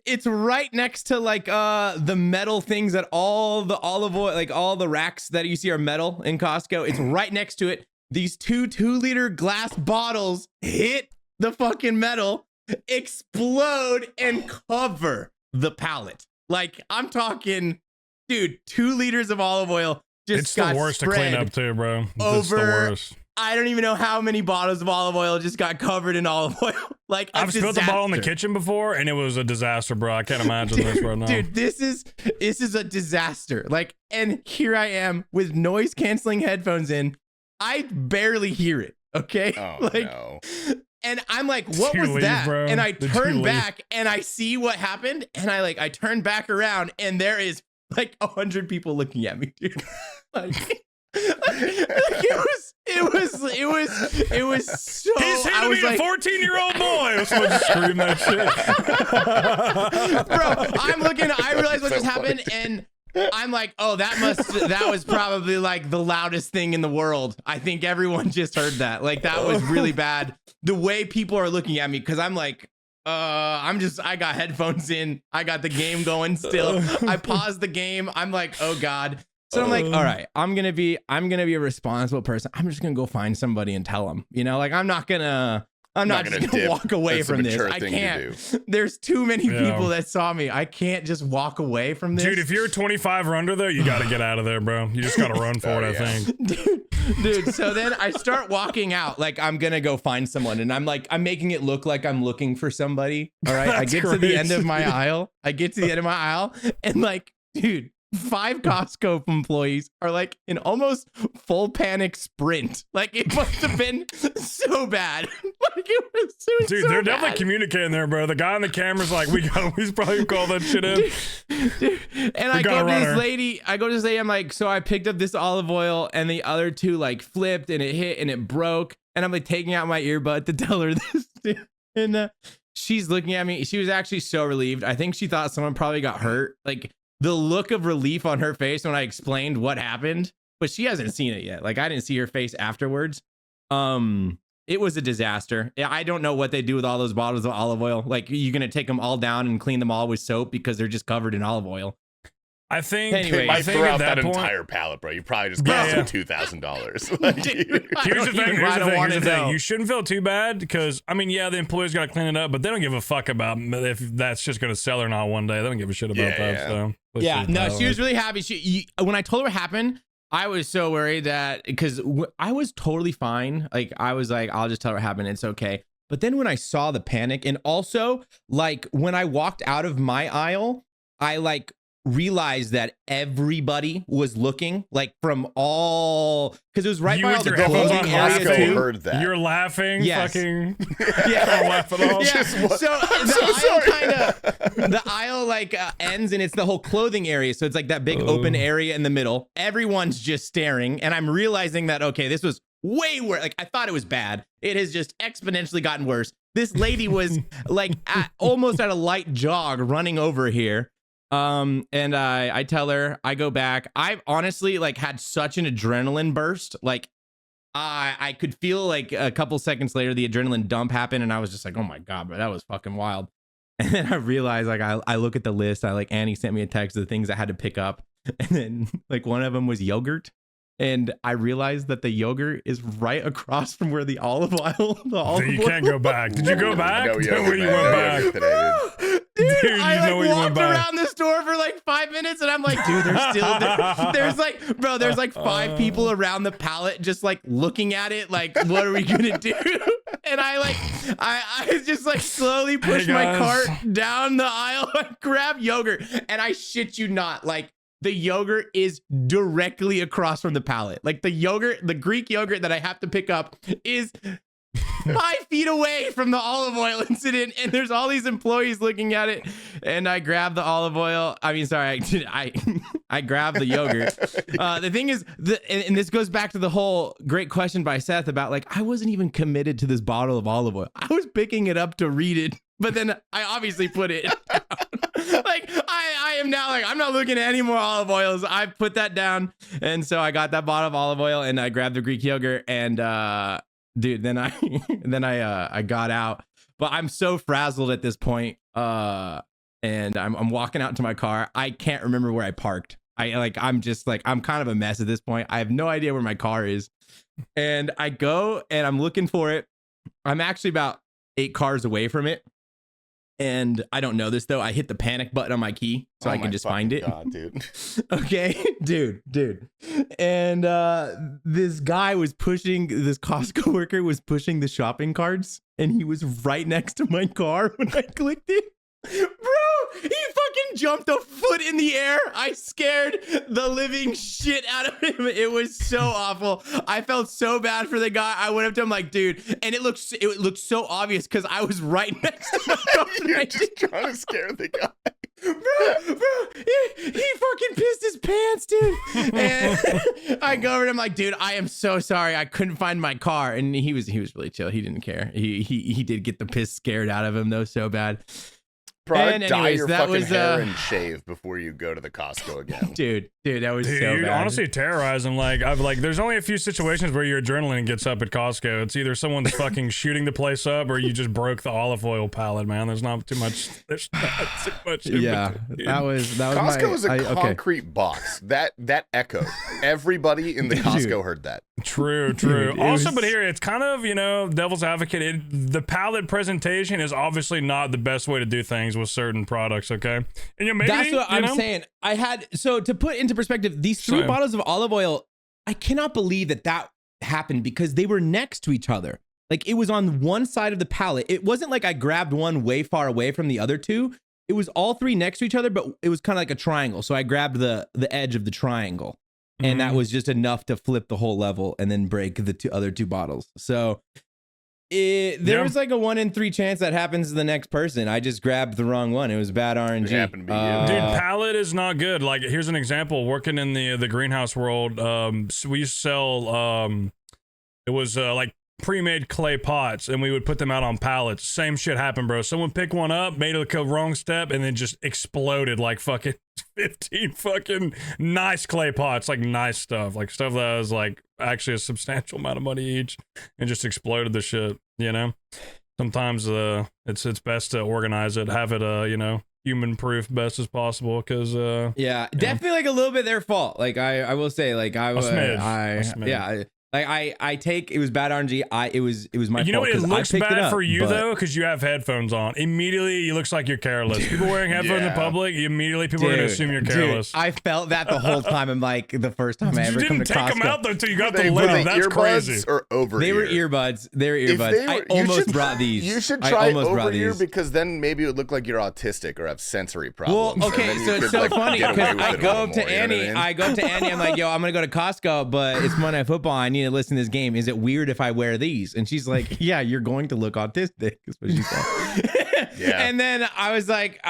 It's right next to like the metal things that all the olive oil, like all the racks that you see are metal in Costco. It's right next to it. These 2-liter glass bottles hit the fucking metal, explode, and cover the pallet. Like, I'm talking, dude, 2 liters of olive oil just it's the worst to clean up too, bro. It's the worst. I don't even know how many bottles of olive oil just got covered in olive oil. Like, I've spilled a bottle in the kitchen before, and it was a disaster, bro. I can't imagine this right now. Dude, this is a disaster. Like, and here I am with noise canceling headphones in. I barely hear it. Okay, Oh like, no. and I'm like, what Did you was leave, that? bro? And I Did you turn leave? back and I see what happened, and I turn back around, and there is like 100 people looking at me, dude. Like, it was so. He's here I to was be like, a 14-year-old boy. I was supposed to scream that shit. bro, I'm looking. I realized what So just happened, and I'm like, oh, that was probably like the loudest thing in the world. I think everyone just heard that. Like, that was really bad. The way people are looking at me, because I'm like, I got headphones in. I got the game going still. I paused the game. I'm like, oh God. So I'm like, all right, I'm gonna be a responsible person. I'm just gonna go find somebody and tell them, like, I'm not just gonna walk away That's a from this. mature I thing to can't. There's too many people that saw me. I can't just walk away from this. Dude, if you're 25 or under there, you got to get out of there, bro. You just got to run for it, I think. Dude, so then I start walking out like I'm gonna go find someone, and I'm making it look like I'm looking for somebody. All right, I get to the end of my aisle. And like, dude, 5 Costco employees are like in almost full panic sprint. Like, it must have been so bad. Like, it was Dude, so they're bad. definitely communicating there, bro. The guy on the camera's like, he's probably call that shit in. Dude, and I go to this lady, I'm like, so I picked up this olive oil, and the other 2 like flipped, and it hit and it broke, and I'm like taking out my earbud to tell her this, dude. And she's looking at me. She was actually so relieved. I think she thought someone probably got hurt. Like, the look of relief on her face when I explained what happened, but she hasn't seen it yet. Like, I didn't see her face afterwards. It was a disaster. I don't know what they do with all those bottles of olive oil. Like, you're going to take them all down and clean them all with soap because they're just covered in olive oil. I think Anyway, They might throw out that point, entire pallet, bro. You probably just got some $2,000. Like, Dude, I Here's the don't thing. even wanna Here's the thing. know. You shouldn't feel too bad because, I mean, yeah, the employer's got to clean it up, but they don't give a fuck about if that's just going to sell or not one day. They don't give a shit about that. Yeah. So Yeah, no, she was really happy. When I told her what happened, I was so worried that because I was totally fine. Like, I was like, I'll just tell her what happened. It's okay. But then when I saw the panic, and also like when I walked out of my aisle, I like realized that everybody was looking, like, from all, because it was right by all the clothing area Costco too. heard that. You're laughing, Yes. fucking. Yeah. Don't laugh at all. Yeah. So the aisle like ends, and it's the whole clothing area. So it's like that big open area in the middle. Everyone's just staring, and I'm realizing that, okay, this was way worse. Like, I thought it was bad. It has just exponentially gotten worse. This lady was like almost at a light jog running over here. And I tell her, I go back. I've honestly like had such an adrenaline burst. Like, I could feel like a couple seconds later, the adrenaline dump happened, and I was just like, oh my God, bro, that was fucking wild. And then I realized, like, I look at the list. Annie sent me a text of the things I had to pick up. And then, like, one of them was yogurt. And I realized that the yogurt is right across from where the olive oil. You can't go back. Did you go back? No, Where you went back? Dude, I you walked around the store for like 5 minutes, and I'm like, dude, there's still there's like 5 people around the pallet just like looking at it, like, what are we gonna do? And I just like slowly push my cart down the aisle and grab yogurt, and I shit you not, like, the yogurt is directly across from the pallet. Like, the Greek yogurt that I have to pick up is 5 feet away from the olive oil incident, and there's all these employees looking at it. And I grabbed the olive oil. I mean, sorry, I grabbed the yogurt. The thing is, and this goes back to the whole great question by Seth about, like, I wasn't even committed to this bottle of olive oil. I was picking it up to read it, but then I obviously put it down. Like, I am now, like, I'm not looking at any more olive oils. I put that down, and so I got that bottle of olive oil, and I grabbed the Greek yogurt, and dude, then I got out, but I'm so frazzled at this point, and I'm walking out to my car. I can't remember where I parked. I'm kind of a mess at this point. I have no idea where my car is, and I go and I'm looking for it. I'm actually about 8 cars away from it. And I don't know this though. I hit the panic button on my key so I can just find it. God, dude. Okay, dude. And this Costco worker was pushing the shopping carts, and he was right next to my car when I clicked it. Bro, he fucking jumped a foot in the air. I scared the living shit out of him. It was so awful. I felt so bad for the guy. I went up to him like, dude, and it looked so obvious because I was right next to my car. You're just trying to scare the guy. Bro, he fucking pissed his pants, dude. And I go over to him like, dude, I am so sorry. I couldn't find my car. And he was really chill. He didn't care. He did get the piss scared out of him though so bad. Dye your fucking hair and shave before you go to the Costco again. Dude, that was so bad. Honestly terrorizing. There's only a few situations where your adrenaline gets up at Costco. It's either someone's fucking shooting the place up, or you just broke the olive oil pallet, man. There's not too much. Yeah, that was Costco is a concrete box. That echoed. Everybody in the Costco heard that. True. Dude, also, but here it's kind of, devil's advocate. The pallet presentation is obviously not the best way to do things with certain products. Okay, and maybe that's what I'm saying. So to put into perspective, these 3 bottles of olive oil, I cannot believe that happened because they were next to each other. Like, it was on one side of the pallet. It wasn't like I grabbed one way far away from the other 2. It was all 3 next to each other, but it was kind of like a triangle. So I grabbed the edge of the triangle, and that was just enough to flip the whole level and then break the other 2 bottles. So there was like a 1 in 3 chance that happens to the next person. I just grabbed the wrong one. It was bad RNG. It happened to be you. Dude, pallet is not good. Like, here's an example. Working in the greenhouse world, so we used to sell it was like pre-made clay pots, and we would put them out on pallets. Same shit happened, bro. Someone picked one up, made a wrong step, and then just exploded like fucking 15 fucking nice clay pots, like nice stuff, like stuff that was like actually a substantial amount of money each, and just exploded the shit. Sometimes it's best to organize it, have it human proof best as possible, because definitely like a little bit their fault. Like I will say, like a smidge. I take it was bad RNG. It was my fault. What, it looks bad for you though, because you have headphones on. Immediately, it looks like you're careless. People wearing headphones in public, immediately people are gonna assume you're careless. Dude, I felt that the whole time. I'm like, the first time I ever come to Costco. You didn't take them out though until you got the lid. That's crazy. Or over They were earbuds. I almost brought these. You should try over ear, because then maybe it would look like you're autistic or have sensory problems. Well, okay, so it's so funny because I go up to Annie. I'm like, yo, I'm gonna go to Costco, but it's Monday Night Football. I need to listen to this game. Is it weird if I wear these? And she's like, yeah, you're going to look autistic, is what she said. Yeah. And then I was like,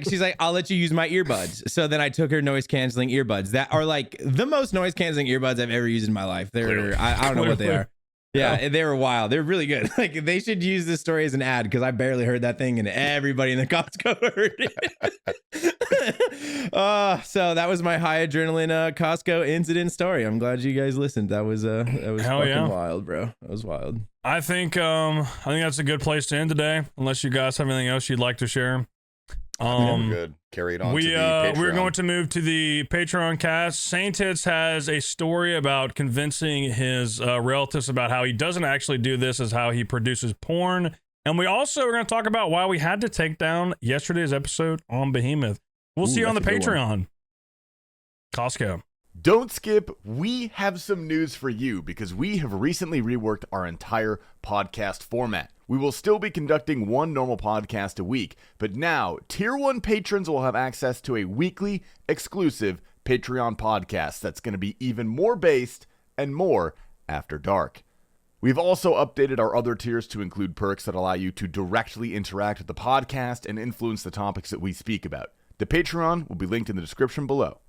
she's like, I'll let you use my earbuds. So then I took her noise canceling earbuds that are like the most noise canceling earbuds I've ever used in my life. I don't know what they are. Yeah, they were wild. They're really good. Like, they should use this story as an ad, because I barely heard that thing and everybody in the Costco heard it. So that was my high adrenaline Costco incident story. I'm glad you guys listened. That was fucking wild, bro. That was wild. I think that's a good place to end today, unless you guys have anything else you'd like to share. Good. Carry it on to the Patreon. We're going to move to the Patreon cast. Saint Hits has a story about convincing his relatives about how he doesn't actually do this, as how he produces porn. And we also are going to talk about why we had to take down yesterday's episode on Behemoth. We'll see you on the Patreon. Costco. Don't skip. We have some news for you because we have recently reworked our entire podcast format. We will still be conducting one normal podcast a week, but now Tier 1 patrons will have access to a weekly exclusive Patreon podcast that's going to be even more based and more after dark. We've also updated our other tiers to include perks that allow you to directly interact with the podcast and influence the topics that we speak about. The Patreon will be linked in the description below.